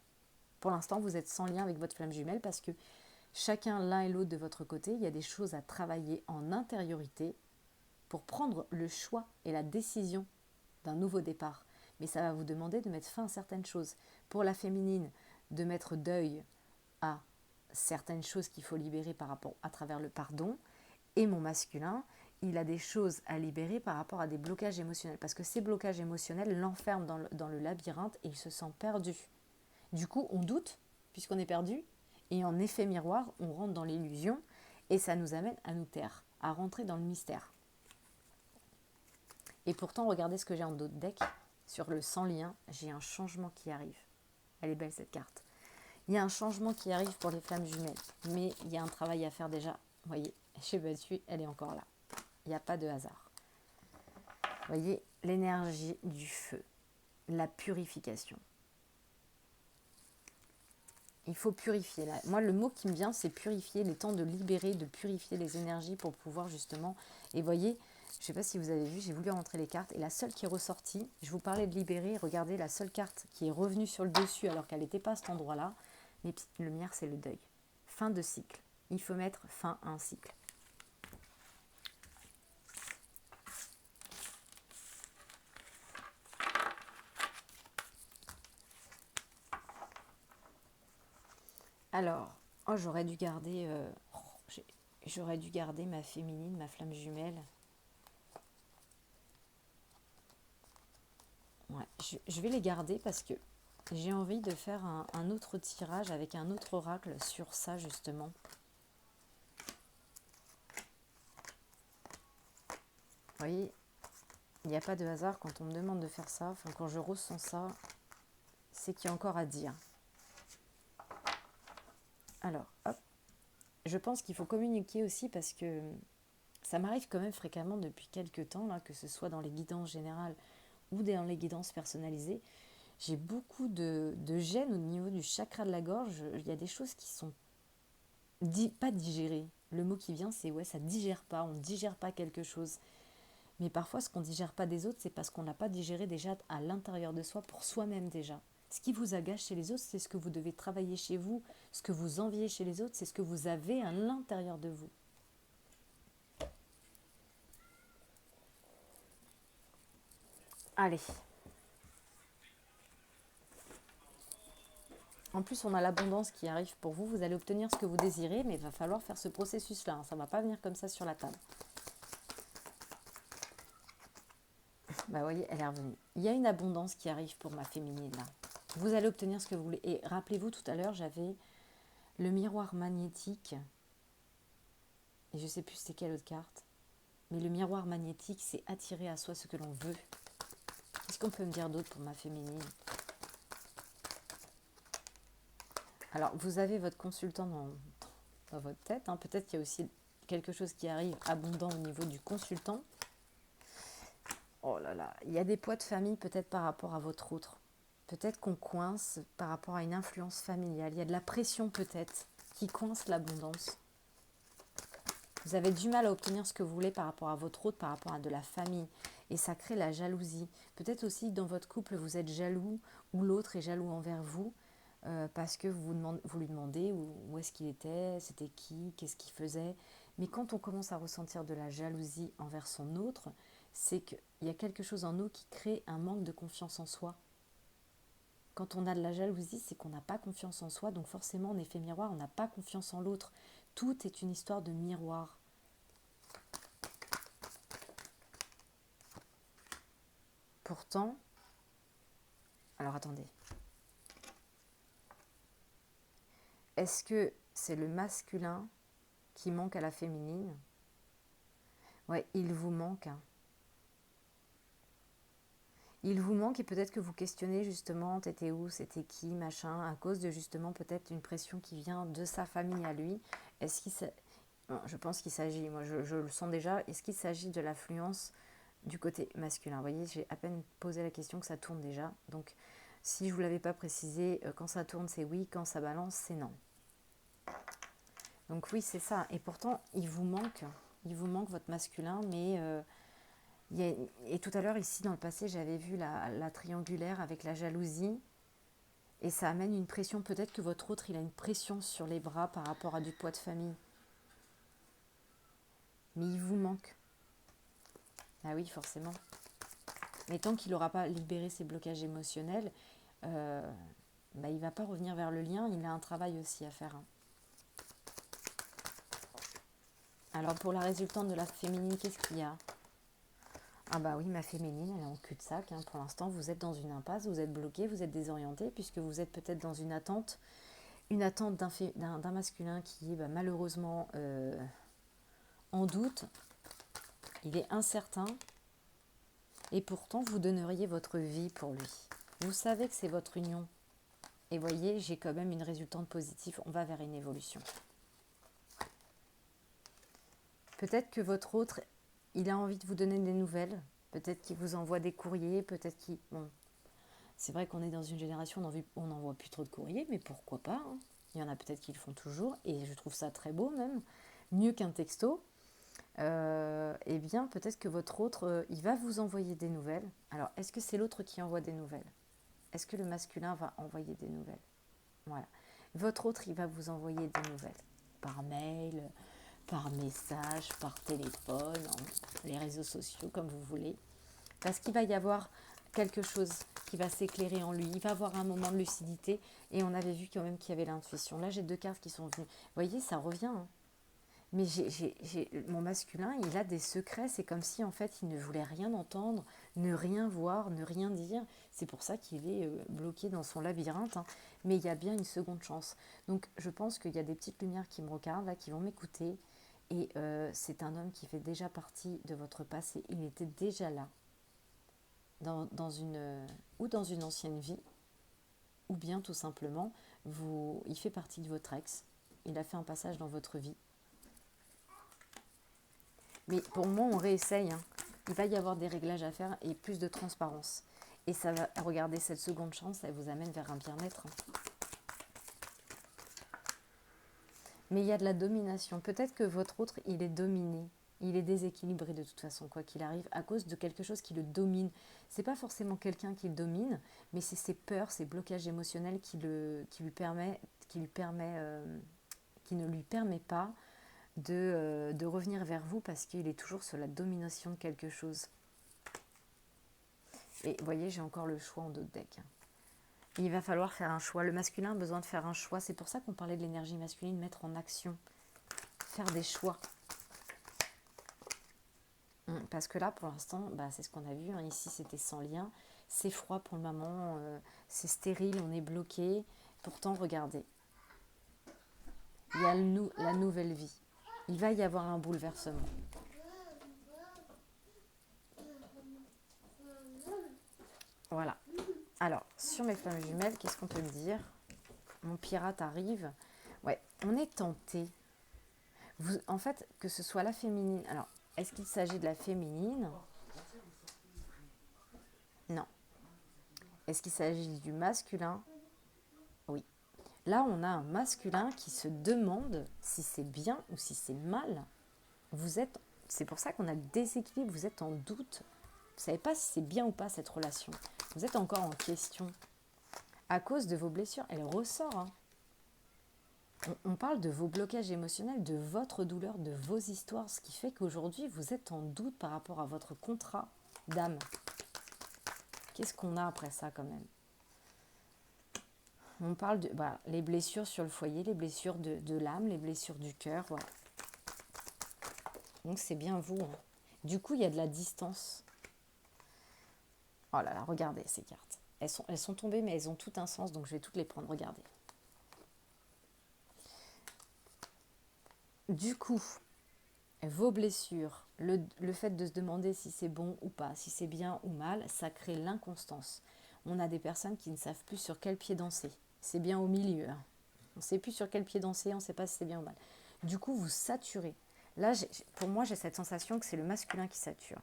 S1: Pour l'instant, vous êtes sans lien avec votre flamme jumelle parce que chacun, l'un et l'autre de votre côté, il y a des choses à travailler en intériorité pour prendre le choix et la décision d'un nouveau départ. Mais ça va vous demander de mettre fin à certaines choses. Pour la féminine, de mettre deuil à certaines choses qu'il faut libérer à travers le pardon. Et mon masculin, il a des choses à libérer par rapport à des blocages émotionnels. Parce que ces blocages émotionnels l'enferment dans le labyrinthe et il se sent perdu. Du coup, on doute, puisqu'on est perdu. Et en effet miroir, on rentre dans l'illusion. Et ça nous amène à nous taire, à rentrer dans le mystère. Et pourtant, regardez ce que j'ai en dos de deck. Sur le sans lien, j'ai un changement qui arrive. Elle est belle cette carte. Il y a un changement qui arrive pour les flammes jumelles. Mais il y a un travail à faire déjà. Vous voyez, j'ai battu, elle est encore là. Il n'y a pas de hasard. Voyez, l'énergie du feu, la purification. Il faut purifier. Là. Moi, le mot qui me vient, c'est purifier, les temps de libérer, de purifier les énergies pour pouvoir justement... Et voyez, je ne sais pas si vous avez vu, j'ai voulu rentrer les cartes. Et la seule qui est ressortie, je vous parlais de libérer, regardez, la seule carte qui est revenue sur le dessus alors qu'elle n'était pas à cet endroit-là, mes petites lumières, c'est le deuil. Fin de cycle. Il faut mettre fin à un cycle. Alors, oh, j'aurais dû garder... j'aurais dû garder ma féminine, ma flamme jumelle. Ouais, je vais les garder parce que j'ai envie de faire un autre tirage avec un autre oracle sur ça justement. Vous voyez, il n'y a pas de hasard quand on me demande de faire ça. Enfin, quand je ressens ça, c'est qu'il y a encore à dire. Alors, hop. Je pense qu'il faut communiquer aussi parce que ça m'arrive quand même fréquemment depuis quelques temps, là, que ce soit dans les guidances générales ou dans les guidances personnalisées. J'ai beaucoup de gêne au niveau du chakra de la gorge. Il y a des choses qui sont pas digérées. Le mot qui vient, c'est ouais, ça digère pas, on ne digère pas quelque chose. Mais parfois, ce qu'on ne digère pas des autres, c'est parce qu'on n'a pas digéré déjà à l'intérieur de soi, pour soi-même déjà. Ce qui vous agace chez les autres, c'est ce que vous devez travailler chez vous. Ce que vous enviez chez les autres, c'est ce que vous avez à l'intérieur de vous. Allez. En plus, on a l'abondance qui arrive pour vous. Vous allez obtenir ce que vous désirez, mais il va falloir faire ce processus-là. Ça ne va pas venir comme ça sur la table. Bah, vous voyez, elle est revenue. Il y a une abondance qui arrive pour ma féminine, là. Vous allez obtenir ce que vous voulez. Et rappelez-vous, tout à l'heure, j'avais le miroir magnétique. Et je ne sais plus c'était quelle autre carte. Mais le miroir magnétique, c'est attirer à soi ce que l'on veut. Qu'est-ce qu'on peut me dire d'autre pour ma féminine? Alors, vous avez votre consultant dans votre tête. Hein. Peut-être qu'il y a aussi quelque chose qui arrive abondant au niveau du consultant. Oh là là, il y a des poids de famille peut-être par rapport à votre autre. Peut-être qu'on coince par rapport à une influence familiale. Il y a de la pression peut-être qui coince l'abondance. Vous avez du mal à obtenir ce que vous voulez par rapport à votre autre, par rapport à de la famille. Et ça crée la jalousie. Peut-être aussi dans votre couple, vous êtes jaloux ou l'autre est jaloux envers vous parce que vous lui demandez où est-ce qu'il était, c'était qui, qu'est-ce qu'il faisait. Mais quand on commence à ressentir de la jalousie envers son autre, c'est qu'il y a quelque chose en nous qui crée un manque de confiance en soi. Quand on a de la jalousie, c'est qu'on n'a pas confiance en soi, donc forcément, en effet miroir, on n'a pas confiance en l'autre. Tout est une histoire de miroir. Pourtant, alors attendez, est-ce que c'est le masculin qui manque à la féminine? Ouais, il vous manque. Hein. Il vous manque et peut-être que vous questionnez justement, t'étais où, c'était qui, machin, à cause de justement peut-être une pression qui vient de sa famille à lui. Est-ce qu'il je pense qu'il s'agit, moi je le sens déjà, est-ce qu'il s'agit de l'affluence du côté masculin? Vous voyez, j'ai à peine posé la question que ça tourne déjà. Donc si je ne vous l'avais pas précisé, quand ça tourne c'est oui, quand ça balance c'est non. Donc oui, c'est ça. Et pourtant, il vous manque votre masculin, mais et tout à l'heure, ici, dans le passé, j'avais vu la triangulaire avec la jalousie, et ça amène une pression. Peut-être que votre autre, il a une pression sur les bras par rapport à du poids de famille. Mais il vous manque. Ah oui, forcément. Mais tant qu'il n'aura pas libéré ses blocages émotionnels, il ne va pas revenir vers le lien. Il a un travail aussi à faire. Hein. Alors pour la résultante de la féminine, qu'est-ce qu'il y a? Ah bah oui, ma féminine, elle est en cul-de-sac. Hein. Pour l'instant, vous êtes dans une impasse, vous êtes bloqué, vous êtes désorienté, puisque vous êtes peut-être dans une attente d'un masculin qui est malheureusement en doute. Il est incertain. Et pourtant, vous donneriez votre vie pour lui. Vous savez que c'est votre union. Et voyez, j'ai quand même une résultante positive. On va vers une évolution. Peut-être que votre autre, il a envie de vous donner des nouvelles. Peut-être qu'il vous envoie des courriers, peut-être qu'il... Bon, c'est vrai qu'on est dans une génération où on n'envoie plus trop de courriers, mais pourquoi pas, hein. Il y en a peut-être qui le font toujours, et je trouve ça très beau même, mieux qu'un texto. Eh bien, peut-être que votre autre, il va vous envoyer des nouvelles. Alors, est-ce que c'est l'autre qui envoie des nouvelles? Est-ce que le masculin va envoyer des nouvelles? Voilà. Votre autre, il va vous envoyer des nouvelles. Par mail, par message, par téléphone, les réseaux sociaux, comme vous voulez. Parce qu'il va y avoir quelque chose qui va s'éclairer en lui. Il va avoir un moment de lucidité. Et on avait vu quand même qu'il y avait l'intuition. Là, j'ai 2 cartes qui sont venues. Vous voyez, ça revient, hein. Mais mon masculin, il a des secrets. C'est comme si, en fait, il ne voulait rien entendre, ne rien voir, ne rien dire. C'est pour ça qu'il est bloqué dans son labyrinthe, hein. Mais il y a bien une seconde chance. Donc, je pense qu'il y a des petites lumières qui me regardent, là, qui vont m'écouter. Et c'est un homme qui fait déjà partie de votre passé. Il était déjà là, dans une ancienne vie, ou bien tout simplement, il fait partie de votre ex. Il a fait un passage dans votre vie. Mais pour moi, on réessaye, hein. Il va y avoir des réglages à faire et plus de transparence. Et ça va, regardez, cette seconde chance, elle vous amène vers un bien-être, hein. Mais il y a de la domination. Peut-être que votre autre, il est dominé. Il est déséquilibré de toute façon, quoi qu'il arrive, à cause de quelque chose qui le domine. C'est pas forcément quelqu'un qui le domine, mais c'est ses peurs, ses blocages émotionnels qui ne lui permet pas de revenir vers vous parce qu'il est toujours sous la domination de quelque chose. Et vous voyez, j'ai encore le choix en dos de deck. Il va falloir faire un choix. Le masculin a besoin de faire un choix. C'est pour ça qu'on parlait de l'énergie masculine, mettre en action, faire des choix. Parce que là, pour l'instant, c'est ce qu'on a vu, hein. Ici, c'était sans lien. C'est froid pour le moment, c'est stérile, on est bloqué. Pourtant, regardez, il y a la nouvelle vie. Il va y avoir un bouleversement. Voilà. Alors, sur mes flammes jumelles, qu'est-ce qu'on peut me dire? Mon pirate arrive. Ouais, on est tenté. En fait, que ce soit la féminine. Alors, est-ce qu'il s'agit de la féminine? Non. Est-ce qu'il s'agit du masculin? Oui. Là, on a un masculin qui se demande si c'est bien ou si c'est mal. C'est pour ça qu'on a le déséquilibre. Vous êtes en doute. Vous ne savez pas si c'est bien ou pas cette relation. Vous êtes encore en question. À cause de vos blessures, elle ressort, hein. On parle de vos blocages émotionnels, de votre douleur, de vos histoires, ce qui fait qu'aujourd'hui, vous êtes en doute par rapport à votre contrat d'âme. Qu'est-ce qu'on a après ça quand même? On parle de les blessures sur le foyer, les blessures de l'âme, les blessures du cœur. Voilà. Donc c'est bien vous, hein. Du coup, il y a de la distance. Oh là là, regardez ces cartes. Elles sont tombées, mais elles ont tout un sens, donc je vais toutes les prendre. Regardez. Du coup, vos blessures, le fait de se demander si c'est bon ou pas, si c'est bien ou mal, ça crée l'inconstance. On a des personnes qui ne savent plus sur quel pied danser. C'est bien au milieu, hein. On ne sait plus sur quel pied danser, on ne sait pas si c'est bien ou mal. Du coup, vous saturez. Là, pour moi, j'ai cette sensation que c'est le masculin qui sature.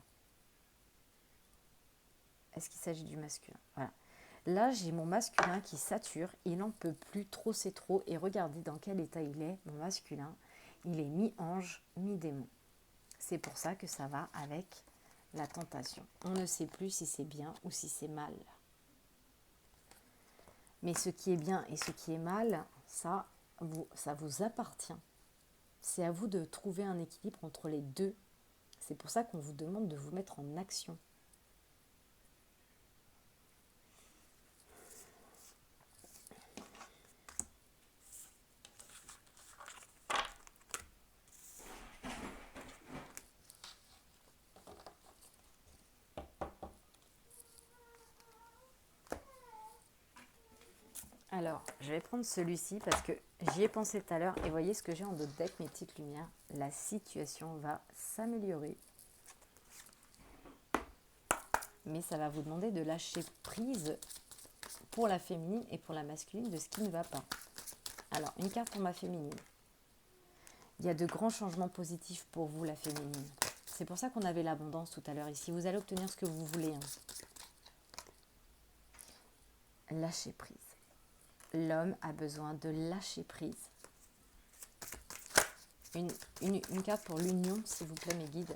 S1: Est-ce qu'il s'agit du masculin? Voilà. Là, j'ai mon masculin qui sature, il n'en peut plus, trop c'est trop. Et regardez dans quel état il est, mon masculin. Il est mi-ange, mi-démon. C'est pour ça que ça va avec la tentation. On ne sait plus si c'est bien ou si c'est mal. Mais ce qui est bien et ce qui est mal, ça vous appartient. C'est à vous de trouver un équilibre entre les deux. C'est pour ça qu'on vous demande de vous mettre en action. Alors, je vais prendre celui-ci parce que j'y ai pensé tout à l'heure. Et voyez ce que j'ai en dos de deck, mes petites lumières. La situation va s'améliorer. Mais ça va vous demander de lâcher prise pour la féminine et pour la masculine de ce qui ne va pas. Alors, une carte pour ma féminine. Il y a de grands changements positifs pour vous, la féminine. C'est pour ça qu'on avait l'abondance tout à l'heure ici. Vous allez obtenir ce que vous voulez. Hein. Lâcher prise. L'homme a besoin de lâcher prise. Une carte pour l'union, s'il vous plaît, mes guides.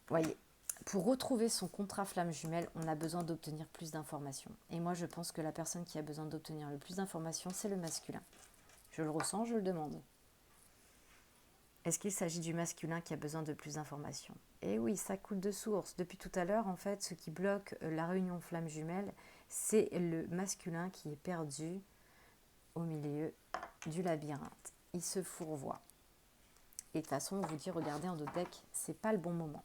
S1: Voyez, pour retrouver son contrat flamme jumelle, on a besoin d'obtenir plus d'informations. Et moi, je pense que la personne qui a besoin d'obtenir le plus d'informations, c'est le masculin. Je le ressens, je le demande. Est-ce qu'il s'agit du masculin qui a besoin de plus d'informations? Eh oui, ça coule de source. Depuis tout à l'heure, en fait, ce qui bloque la réunion flamme jumelle, c'est le masculin qui est perdu au milieu du labyrinthe. Il se fourvoie. Et de toute façon, on vous dit, regardez en dos de deck, c'est pas le bon moment.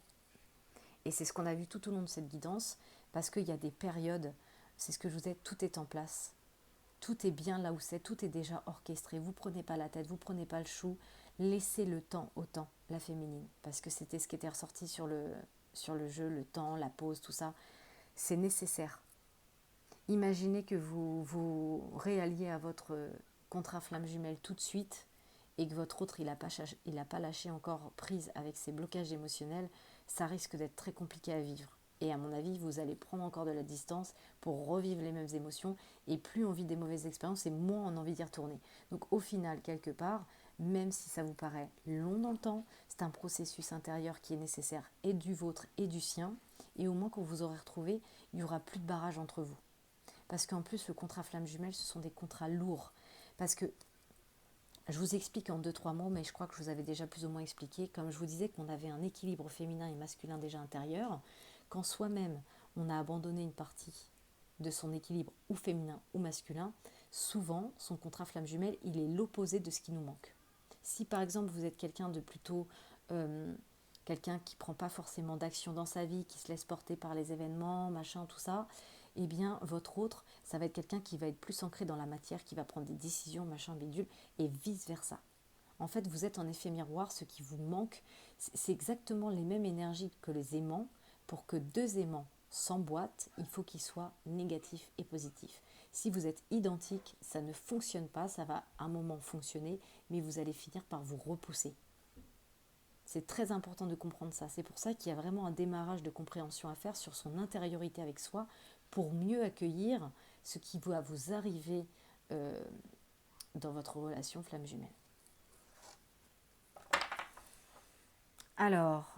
S1: Et c'est ce qu'on a vu tout au long de cette guidance, parce qu'il y a des périodes, c'est ce que je vous ai, tout est en place. Tout est bien là où c'est, tout est déjà orchestré. Vous ne prenez pas la tête, vous ne prenez pas le chou. Laissez le temps au temps, la féminine. Parce que c'était ce qui était ressorti sur le jeu, le temps, la pause, tout ça. C'est nécessaire. Imaginez que vous vous réalliez à votre contrat flamme jumelle tout de suite et que votre autre, il n'a pas lâché encore prise avec ses blocages émotionnels. Ça risque d'être très compliqué à vivre. Et à mon avis, vous allez prendre encore de la distance pour revivre les mêmes émotions. Et plus on vit des mauvaises expériences, et moins on a envie d'y retourner. Donc au final, quelque part, même si ça vous paraît long dans le temps, c'est un processus intérieur qui est nécessaire, et du vôtre et du sien. Et au moins, quand vous aurez retrouvé, il n'y aura plus de barrage entre vous. Parce qu'en plus, le contrat flamme jumelle, ce sont des contrats lourds. Parce que, je vous explique en 2-3 mots, mais je crois que je vous avais déjà plus ou moins expliqué. Comme je vous disais qu'on avait un équilibre féminin et masculin déjà intérieur, quand soi-même on a abandonné une partie de son équilibre ou féminin ou masculin, souvent son contrat flamme jumelle, il est l'opposé de ce qui nous manque. Si par exemple vous êtes quelqu'un de plutôt quelqu'un qui ne prend pas forcément d'action dans sa vie, qui se laisse porter par les événements, machin, tout ça, eh bien votre autre, ça va être quelqu'un qui va être plus ancré dans la matière, qui va prendre des décisions, machin, bidule, et vice versa. En fait, vous êtes en effet miroir, ce qui vous manque, c'est exactement les mêmes énergies que les aimants. Pour que deux aimants s'emboîtent, il faut qu'ils soient négatifs et positifs. Si vous êtes identiques, ça ne fonctionne pas, ça va à un moment fonctionner, mais vous allez finir par vous repousser. C'est très important de comprendre ça. C'est pour ça qu'il y a vraiment un démarrage de compréhension à faire sur son intériorité avec soi pour mieux accueillir ce qui va vous arriver dans votre relation flamme jumelle. Alors,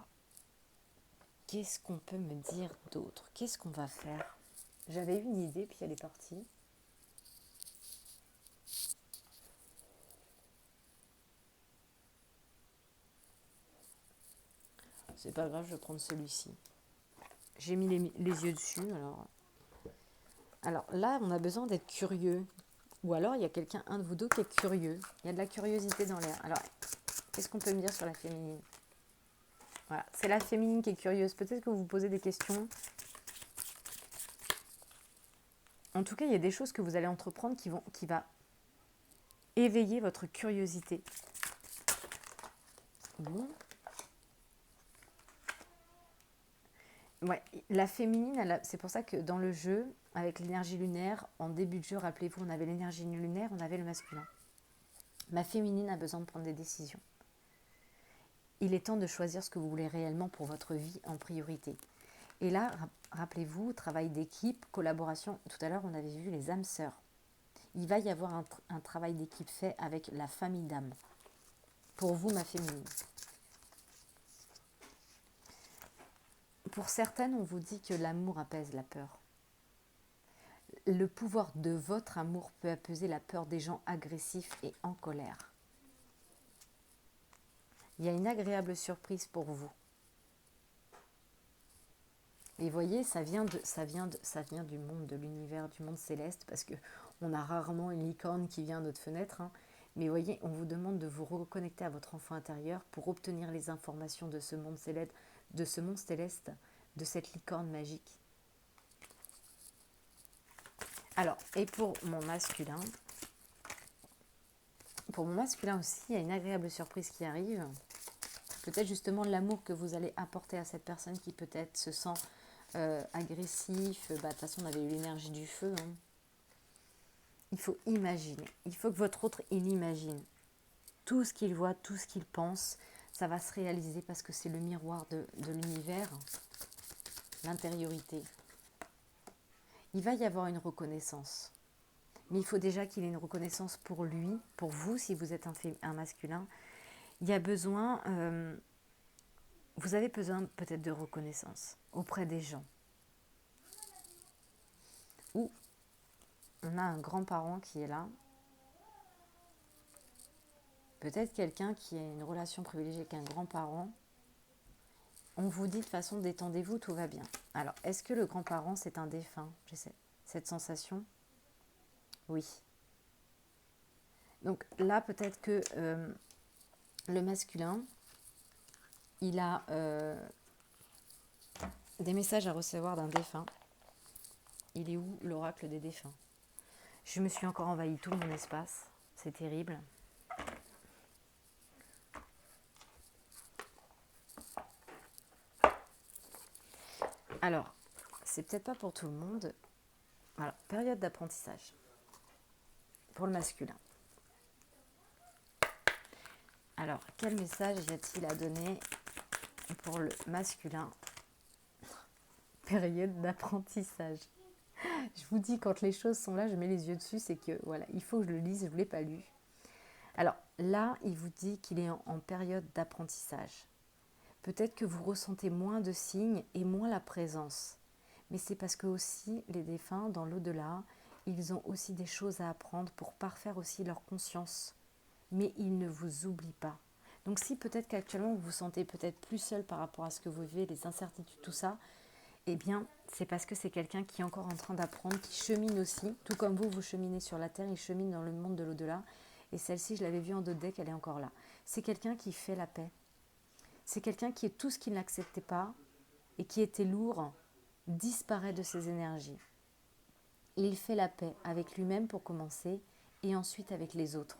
S1: qu'est-ce qu'on peut me dire d'autre? Qu'est-ce qu'on va faire? J'avais eu une idée, puis elle est partie. C'est pas grave, je vais prendre celui-ci. J'ai mis les yeux dessus, alors là, on a besoin d'être curieux. Ou alors, il y a quelqu'un, un de vous deux, qui est curieux. Il y a de la curiosité dans l'air. Alors, qu'est-ce qu'on peut me dire sur la féminine? Voilà, c'est la féminine qui est curieuse. Peut-être que vous vous posez des questions. En tout cas, il y a des choses que vous allez entreprendre qui va éveiller votre curiosité. Bon. Ouais, la féminine, c'est pour ça que dans le jeu, avec l'énergie lunaire, en début de jeu, rappelez-vous, on avait l'énergie lunaire, on avait le masculin. Ma féminine a besoin de prendre des décisions. Il est temps de choisir ce que vous voulez réellement pour votre vie en priorité. Et là, rappelez-vous, travail d'équipe, collaboration. Tout à l'heure, on avait vu les âmes sœurs. Il va y avoir un travail d'équipe fait avec la famille d'âmes. Pour vous, ma féminine. Pour certaines, on vous dit que l'amour apaise la peur. Le pouvoir de votre amour peut apaiser la peur des gens agressifs et en colère. Il y a une agréable surprise pour vous. Et voyez, ça vient du monde, de l'univers, du monde céleste, parce qu'on a rarement une licorne qui vient à notre fenêtre. Hein. Mais voyez, on vous demande de vous reconnecter à votre enfant intérieur pour obtenir les informations de ce monde céleste, de cette licorne magique. Alors, et pour mon masculin aussi, il y a une agréable surprise qui arrive. Peut-être justement l'amour que vous allez apporter à cette personne qui peut-être se sent agressif. De toute façon, on avait eu l'énergie du feu. Hein. Il faut imaginer. Il faut que votre autre, il imagine tout ce qu'il voit, tout ce qu'il pense. ça va se réaliser parce que c'est le miroir de l'univers, l'intériorité. Il va y avoir une reconnaissance. Mais il faut déjà qu'il ait une reconnaissance pour lui, pour vous, si vous êtes un masculin. Il y a besoin, vous avez besoin peut-être de reconnaissance auprès des gens. Ou on a un grand-parent qui est là. Peut-être quelqu'un qui a une relation privilégiée avec un grand-parent. On vous dit de façon détendez-vous, tout va bien. Alors, est-ce que le grand-parent c'est un défunt? J'essaie. Cette sensation? Oui. Donc là, peut-être que le masculin, il a des messages à recevoir d'un défunt. Il est où l'oracle des défunts? Je me suis encore envahi tout mon espace. C'est terrible. Alors, c'est peut-être pas pour tout le monde. Alors, période d'apprentissage. Pour le masculin. Alors, quel message y a-t-il à donner pour le masculin? Période d'apprentissage. Je vous dis, quand les choses sont là, je mets les yeux dessus, c'est que voilà, il faut que je le lise, je ne l'ai pas lu. Alors là, il vous dit qu'il est en période d'apprentissage. Peut-être que vous ressentez moins de signes et moins la présence. Mais c'est parce que aussi, les défunts, dans l'au-delà, ils ont aussi des choses à apprendre pour parfaire aussi leur conscience. Mais ils ne vous oublient pas. Donc si peut-être qu'actuellement vous vous sentez peut-être plus seul par rapport à ce que vous vivez, les incertitudes, tout ça, eh bien c'est parce que c'est quelqu'un qui est encore en train d'apprendre, qui chemine aussi, tout comme vous cheminez sur la Terre, il chemine dans le monde de l'au-delà. Et celle-ci, je l'avais vue en dos de deck, elle est encore là. C'est quelqu'un qui fait la paix. C'est quelqu'un qui est tout ce qu'il n'acceptait pas et qui était lourd, disparaît de ses énergies. Il fait la paix avec lui-même pour commencer et ensuite avec les autres.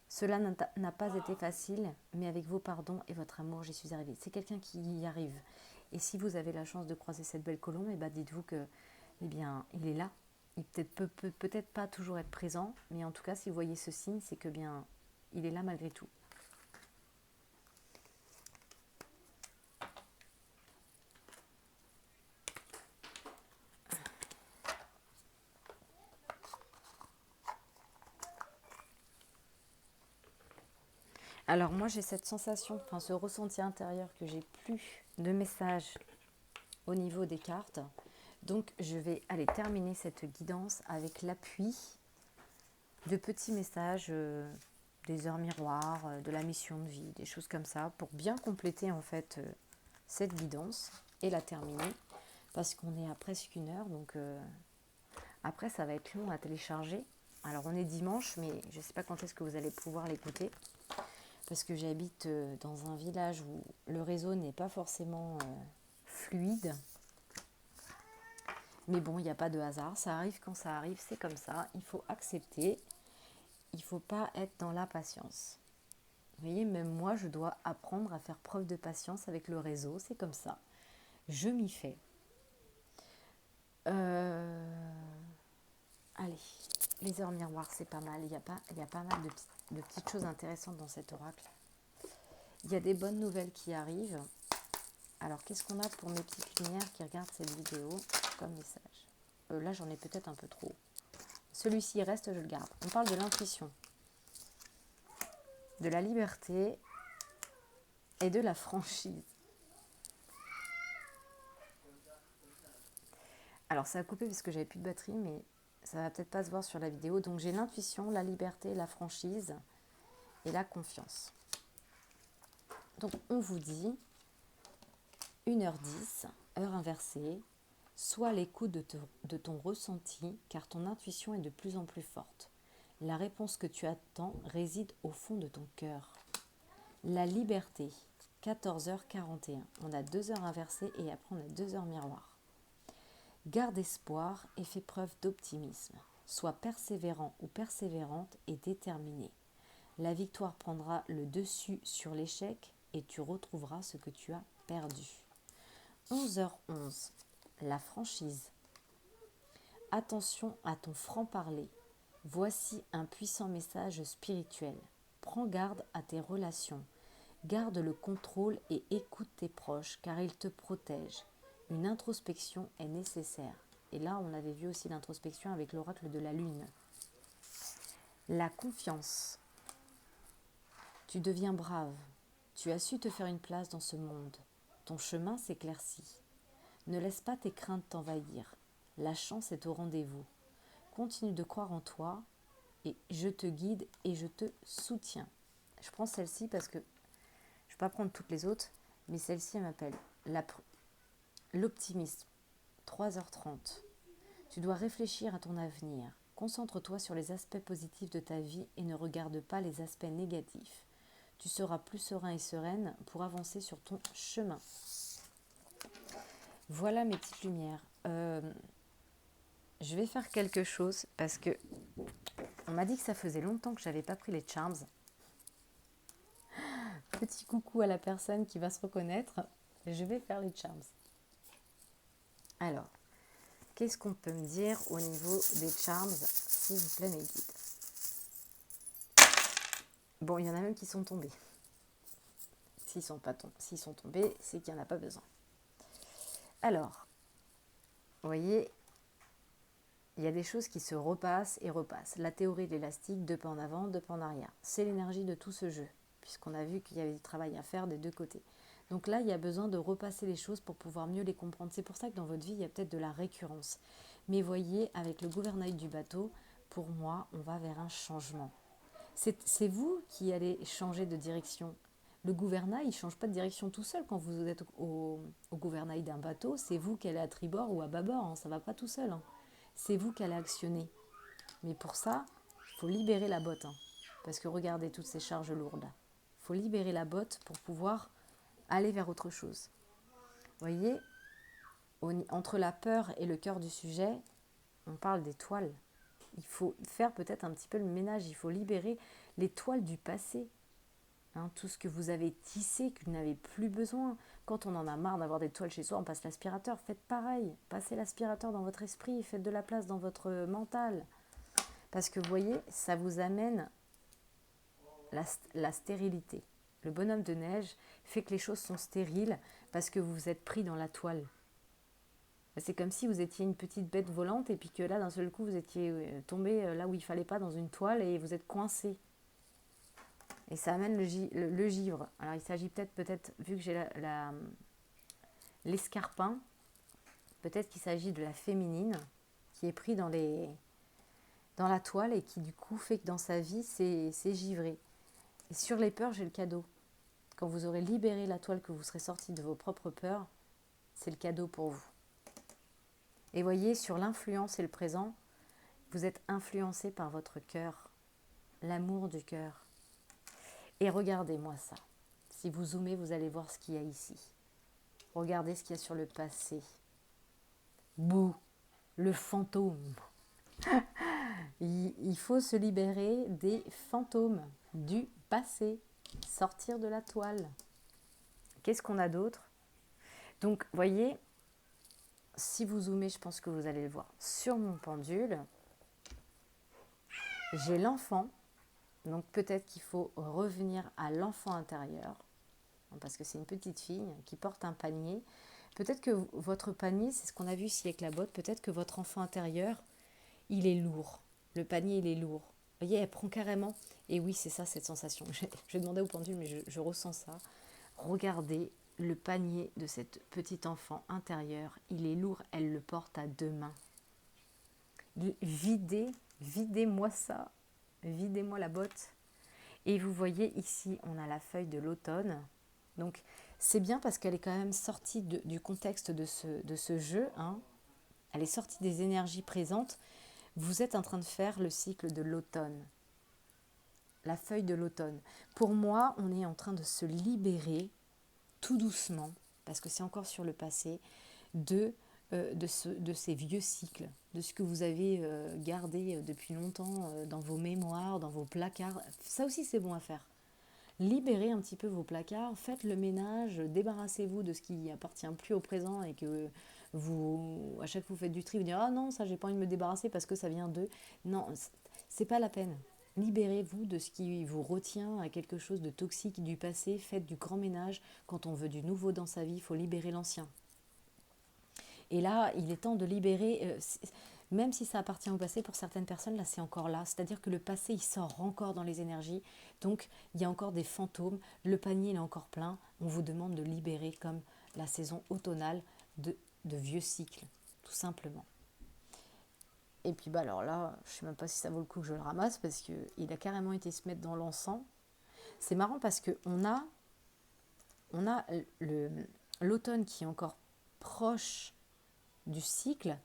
S1: Cela n'a pas été facile, mais avec vos pardons et votre amour, j'y suis arrivée. C'est quelqu'un qui y arrive. Et si vous avez la chance de croiser cette belle colombe, eh ben dites-vous que, eh bien, il est là. Il peut peut-être pas toujours être présent, mais en tout cas, si vous voyez ce signe, c'est que bien, il est là malgré tout. Alors moi, j'ai cette sensation, enfin ce ressenti intérieur que j'ai plus de messages au niveau des cartes. Donc, je vais aller terminer cette guidance avec l'appui de petits messages, des heures miroirs, de la mission de vie, des choses comme ça, pour bien compléter en fait cette guidance et la terminer, parce qu'on est à presque 1 heure, donc après ça va être long à télécharger. Alors on est dimanche, mais je ne sais pas quand est-ce que vous allez pouvoir l'écouter, parce que j'habite dans un village où le réseau n'est pas forcément fluide. Mais bon, il n'y a pas de hasard, ça arrive quand ça arrive, c'est comme ça, il faut accepter, il ne faut pas être dans la patience. Vous voyez, même moi, je dois apprendre à faire preuve de patience avec le réseau, c'est comme ça. Je m'y fais. Allez, les heures miroirs, c'est pas mal, il y a pas mal de petites choses intéressantes dans cet oracle. Il y a des bonnes nouvelles qui arrivent. Alors, qu'est-ce qu'on a pour mes petites lumières qui regardent cette vidéo comme message? Là, j'en ai peut-être un peu trop. Celui-ci reste, je le garde. On parle de l'intuition, de la liberté et de la franchise. Alors, ça a coupé parce que j'avais plus de batterie, mais ça va peut-être pas se voir sur la vidéo. Donc, j'ai l'intuition, la liberté, la franchise et la confiance. Donc, on vous dit 1h10, heure inversée. Sois à l'écoute de ton ressenti, car ton intuition est de plus en plus forte. La réponse que tu attends réside au fond de ton cœur. La liberté, 14h41. On a 2 heures inversées et après on a 2 heures miroirs. Garde espoir et fais preuve d'optimisme. Sois persévérant ou persévérante et déterminé. La victoire prendra le dessus sur l'échec et tu retrouveras ce que tu as perdu. 11h11. La franchise. Attention à ton franc-parler. Voici un puissant message spirituel. Prends garde à tes relations. Garde le contrôle et écoute tes proches car ils te protègent. Une introspection est nécessaire. Et là, on avait vu aussi l'introspection avec l'oracle de la lune. La confiance. Tu deviens brave. Tu as su te faire une place dans ce monde. Ton chemin s'éclaircit. Ne laisse pas tes craintes t'envahir. La chance est au rendez-vous. Continue de croire en toi et je te guide et je te soutiens. Je prends celle-ci parce que je ne vais pas prendre toutes les autres, mais celle-ci, elle m'appelle l'optimisme. 3h30. Tu dois réfléchir à ton avenir. Concentre-toi sur les aspects positifs de ta vie et ne regarde pas les aspects négatifs. Tu seras plus serein et sereine pour avancer sur ton chemin. Voilà mes petites lumières. Je vais faire quelque chose parce que on m'a dit que ça faisait longtemps que j'avais pas pris les charms. Petit coucou à la personne qui va se reconnaître. Je vais faire les charms. Alors, qu'est-ce qu'on peut me dire au niveau des charms, s'il vous plaît, mes guides? Bon, il y en a même qui sont tombés. S'ils sont tombés, c'est qu'il n'y en a pas besoin. Alors, vous voyez, il y a des choses qui se repassent et repassent. La théorie de l'élastique, 2 pas en avant, 2 pas en arrière. C'est l'énergie de tout ce jeu, puisqu'on a vu qu'il y avait du travail à faire des deux côtés. Donc là, il y a besoin de repasser les choses pour pouvoir mieux les comprendre. C'est pour ça que dans votre vie, il y a peut-être de la récurrence. Mais voyez, avec le gouvernail du bateau, pour moi, on va vers un changement. C'est vous qui allez changer de direction. Le gouvernail, il ne change pas de direction tout seul quand vous êtes au gouvernail d'un bateau. C'est vous qui allez à tribord ou à bâbord, hein, ça ne va pas tout seul. Hein. C'est vous qui allez actionner. Mais pour ça, il faut libérer la botte. Hein, parce que regardez toutes ces charges lourdes. Il faut libérer la botte pour pouvoir aller vers autre chose. Vous voyez, entre la peur et le cœur du sujet, on parle des toiles. Il faut faire peut-être un petit peu le ménage. Il faut libérer les toiles du passé. Hein, tout ce que vous avez tissé, que vous n'avez plus besoin. Quand on en a marre d'avoir des toiles chez soi, on passe l'aspirateur. Faites pareil. Passez l'aspirateur dans votre esprit. Faites de la place dans votre mental. Parce que vous voyez, ça vous amène la stérilité. Le bonhomme de neige fait que les choses sont stériles parce que vous vous êtes pris dans la toile. C'est comme si vous étiez une petite bête volante et puis que là, d'un seul coup, vous étiez tombé là où il ne fallait pas dans une toile et vous êtes coincé. Et ça amène le givre. Alors, il s'agit peut-être, vu que j'ai l'escarpin, peut-être qu'il s'agit de la féminine qui est pris dans la toile et qui, du coup, fait que dans sa vie, c'est givré. Et sur les peurs, j'ai le cadeau. Quand vous aurez libéré la toile, que vous serez sorti de vos propres peurs, c'est le cadeau pour vous. Et voyez, sur l'influence et le présent, vous êtes influencé par votre cœur, l'amour du cœur. Et regardez-moi ça. Si vous zoomez, vous allez voir ce qu'il y a ici. Regardez ce qu'il y a sur le passé. Bouh, le fantôme. Il faut se libérer des fantômes du passé. Sortir de la toile. Qu'est-ce qu'on a d'autre? Donc, voyez, si vous zoomez, je pense que vous allez le voir. Sur mon pendule, j'ai l'enfant. Donc peut-être qu'il faut revenir à l'enfant intérieur, parce que c'est une petite fille qui porte un panier. Peut-être que votre panier, c'est ce qu'on a vu ici avec la botte, peut-être que votre enfant intérieur, il est lourd. Le panier, il est lourd. Vous voyez, elle prend carrément. Et oui, c'est ça, cette sensation. Je vais demander au pendule, mais je ressens ça. Regardez le panier de cette petite enfant intérieure. Il est lourd, elle le porte à 2 mains. Videz-moi ça. Videz-moi la botte. Et vous voyez ici, on a la feuille de l'automne. Donc, c'est bien parce qu'elle est quand même sortie du contexte de ce jeu. Hein. Elle est sortie des énergies présentes. Vous êtes en train de faire le cycle de l'automne. La feuille de l'automne. Pour moi, on est en train de se libérer tout doucement, parce que c'est encore sur le passé, de ces vieux cycles, de ce que vous avez gardé depuis longtemps dans vos mémoires, dans vos placards. Ça aussi, c'est bon à faire. Libérez un petit peu vos placards, faites le ménage, débarrassez-vous de ce qui appartient plus au présent et que vous, à chaque fois que vous faites du tri, vous dites « Ah non, ça, j'ai pas envie de me débarrasser parce que ça vient d'eux. » Non, c'est pas la peine. Libérez-vous de ce qui vous retient à quelque chose de toxique du passé. Faites du grand ménage. Quand on veut du nouveau dans sa vie, il faut libérer l'ancien. Et là, il est temps de libérer, même si ça appartient au passé, pour certaines personnes, là, c'est encore là. C'est-à-dire que le passé, il sort encore dans les énergies. Donc, il y a encore des fantômes. Le panier, il est encore plein. On vous demande de libérer, comme la saison automnale, de vieux cycles, tout simplement. Et puis, bah alors là, je ne sais même pas si ça vaut le coup que je le ramasse, parce qu'il a carrément été se mettre dans l'encens. C'est marrant parce qu'on a l'automne qui est encore proche du cycle.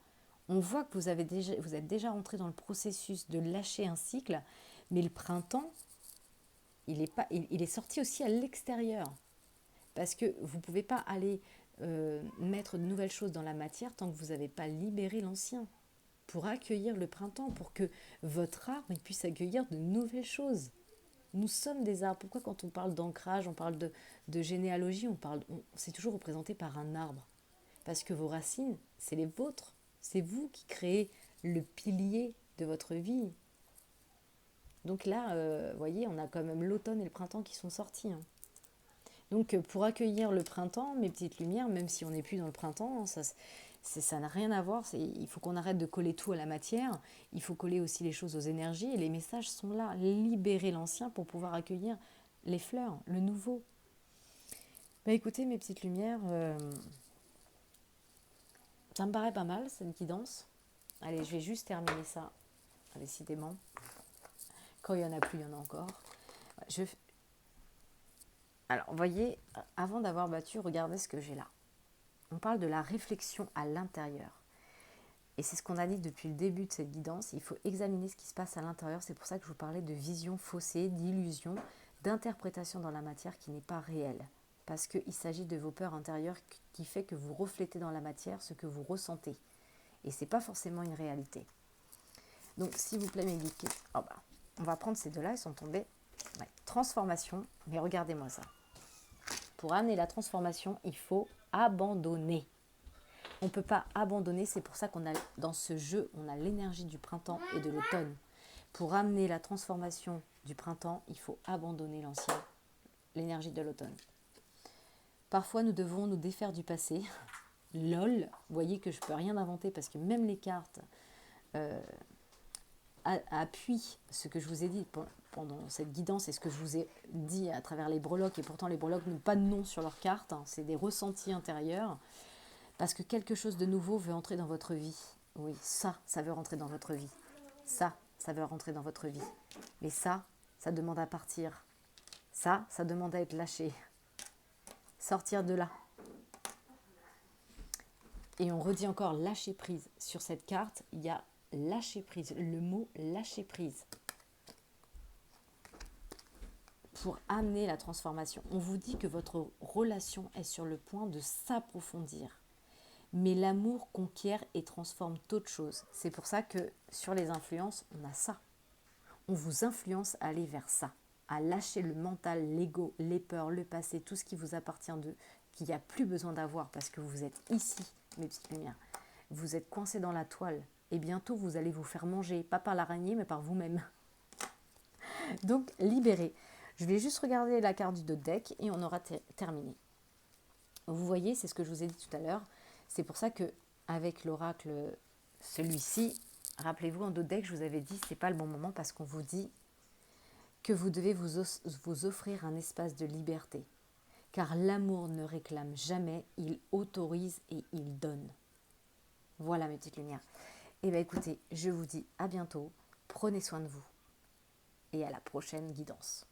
S1: On voit que vous êtes déjà rentré dans le processus de lâcher un cycle, mais le printemps, il est sorti aussi à l'extérieur. Parce que vous ne pouvez pas aller mettre de nouvelles choses dans la matière tant que vous n'avez pas libéré l'ancien. Pour accueillir le printemps, pour que votre arbre puisse accueillir de nouvelles choses. Nous sommes des arbres. Pourquoi quand on parle d'ancrage, on parle de généalogie, c'est toujours représenté par un arbre? Parce que vos racines, c'est les vôtres. C'est vous qui créez le pilier de votre vie. Donc là, vous voyez, on a quand même l'automne et le printemps qui sont sortis. Hein. Donc pour accueillir le printemps, mes petites lumières, même si on n'est plus dans le printemps, hein, ça n'a rien à voir. Il faut qu'on arrête de coller tout à la matière. Il faut coller aussi les choses aux énergies. Et les messages sont là. Libérer l'ancien pour pouvoir accueillir les fleurs, le nouveau. Bah écoutez, mes petites lumières, ça me paraît pas mal, cette guidance. Allez, je vais juste terminer ça, décidément. Quand il n'y en a plus, il y en a encore. Alors, vous voyez, avant d'avoir battu, regardez ce que j'ai là. On parle de la réflexion à l'intérieur. Et c'est ce qu'on a dit depuis le début de cette guidance. Il faut examiner ce qui se passe à l'intérieur. C'est pour ça que je vous parlais de vision faussée, d'illusion, d'interprétation dans la matière qui n'est pas réelle. Parce qu'il s'agit de vos peurs intérieures qui fait que vous reflétez dans la matière ce que vous ressentez. Et ce n'est pas forcément une réalité. Donc, s'il vous plaît, mes geeks, on va prendre ces deux-là, ils sont tombés. Ouais. Transformation, mais regardez-moi ça. Pour amener la transformation, il faut abandonner. On ne peut pas abandonner, c'est pour ça qu'on a, dans ce jeu, on a l'énergie du printemps et de l'automne. Pour amener la transformation du printemps, il faut abandonner l'ancien, l'énergie de l'automne. Parfois, nous devons nous défaire du passé. LOL, vous voyez que je ne peux rien inventer parce que même les cartes appuient ce que je vous ai dit pendant cette guidance et ce que je vous ai dit à travers les breloques. Et pourtant, les breloques n'ont pas de nom sur leurs cartes, hein, c'est des ressentis intérieurs. Parce que quelque chose de nouveau veut entrer dans votre vie. Oui, ça veut rentrer dans votre vie. Ça veut rentrer dans votre vie. Mais ça demande à partir. Ça demande à être lâché. Sortir de là. Et on redit encore lâcher prise. Sur cette carte, il y a lâcher prise. Le mot lâcher prise. Pour amener la transformation. On vous dit que votre relation est sur le point de s'approfondir. Mais l'amour conquiert et transforme toute chose. C'est pour ça que sur les influences, on a ça. On vous influence à aller vers ça, à lâcher le mental, l'ego, les peurs, le passé, tout ce qui vous appartient d'eux, qu'il n'y a plus besoin d'avoir parce que vous êtes ici, mes petites lumières. Vous êtes coincés dans la toile et bientôt vous allez vous faire manger, pas par l'araignée mais par vous-même. Donc libérez. Je vais juste regarder la carte du deck et on aura terminé. Vous voyez, c'est ce que je vous ai dit tout à l'heure. C'est pour ça que avec l'oracle, celui-ci, rappelez-vous, en d'autres decks, je vous avais dit c'est pas le bon moment parce qu'on vous dit que vous devez vous offrir un espace de liberté. Car l'amour ne réclame jamais, il autorise et il donne. Voilà mes petites lumières. Et bien écoutez, je vous dis à bientôt, prenez soin de vous et à la prochaine guidance.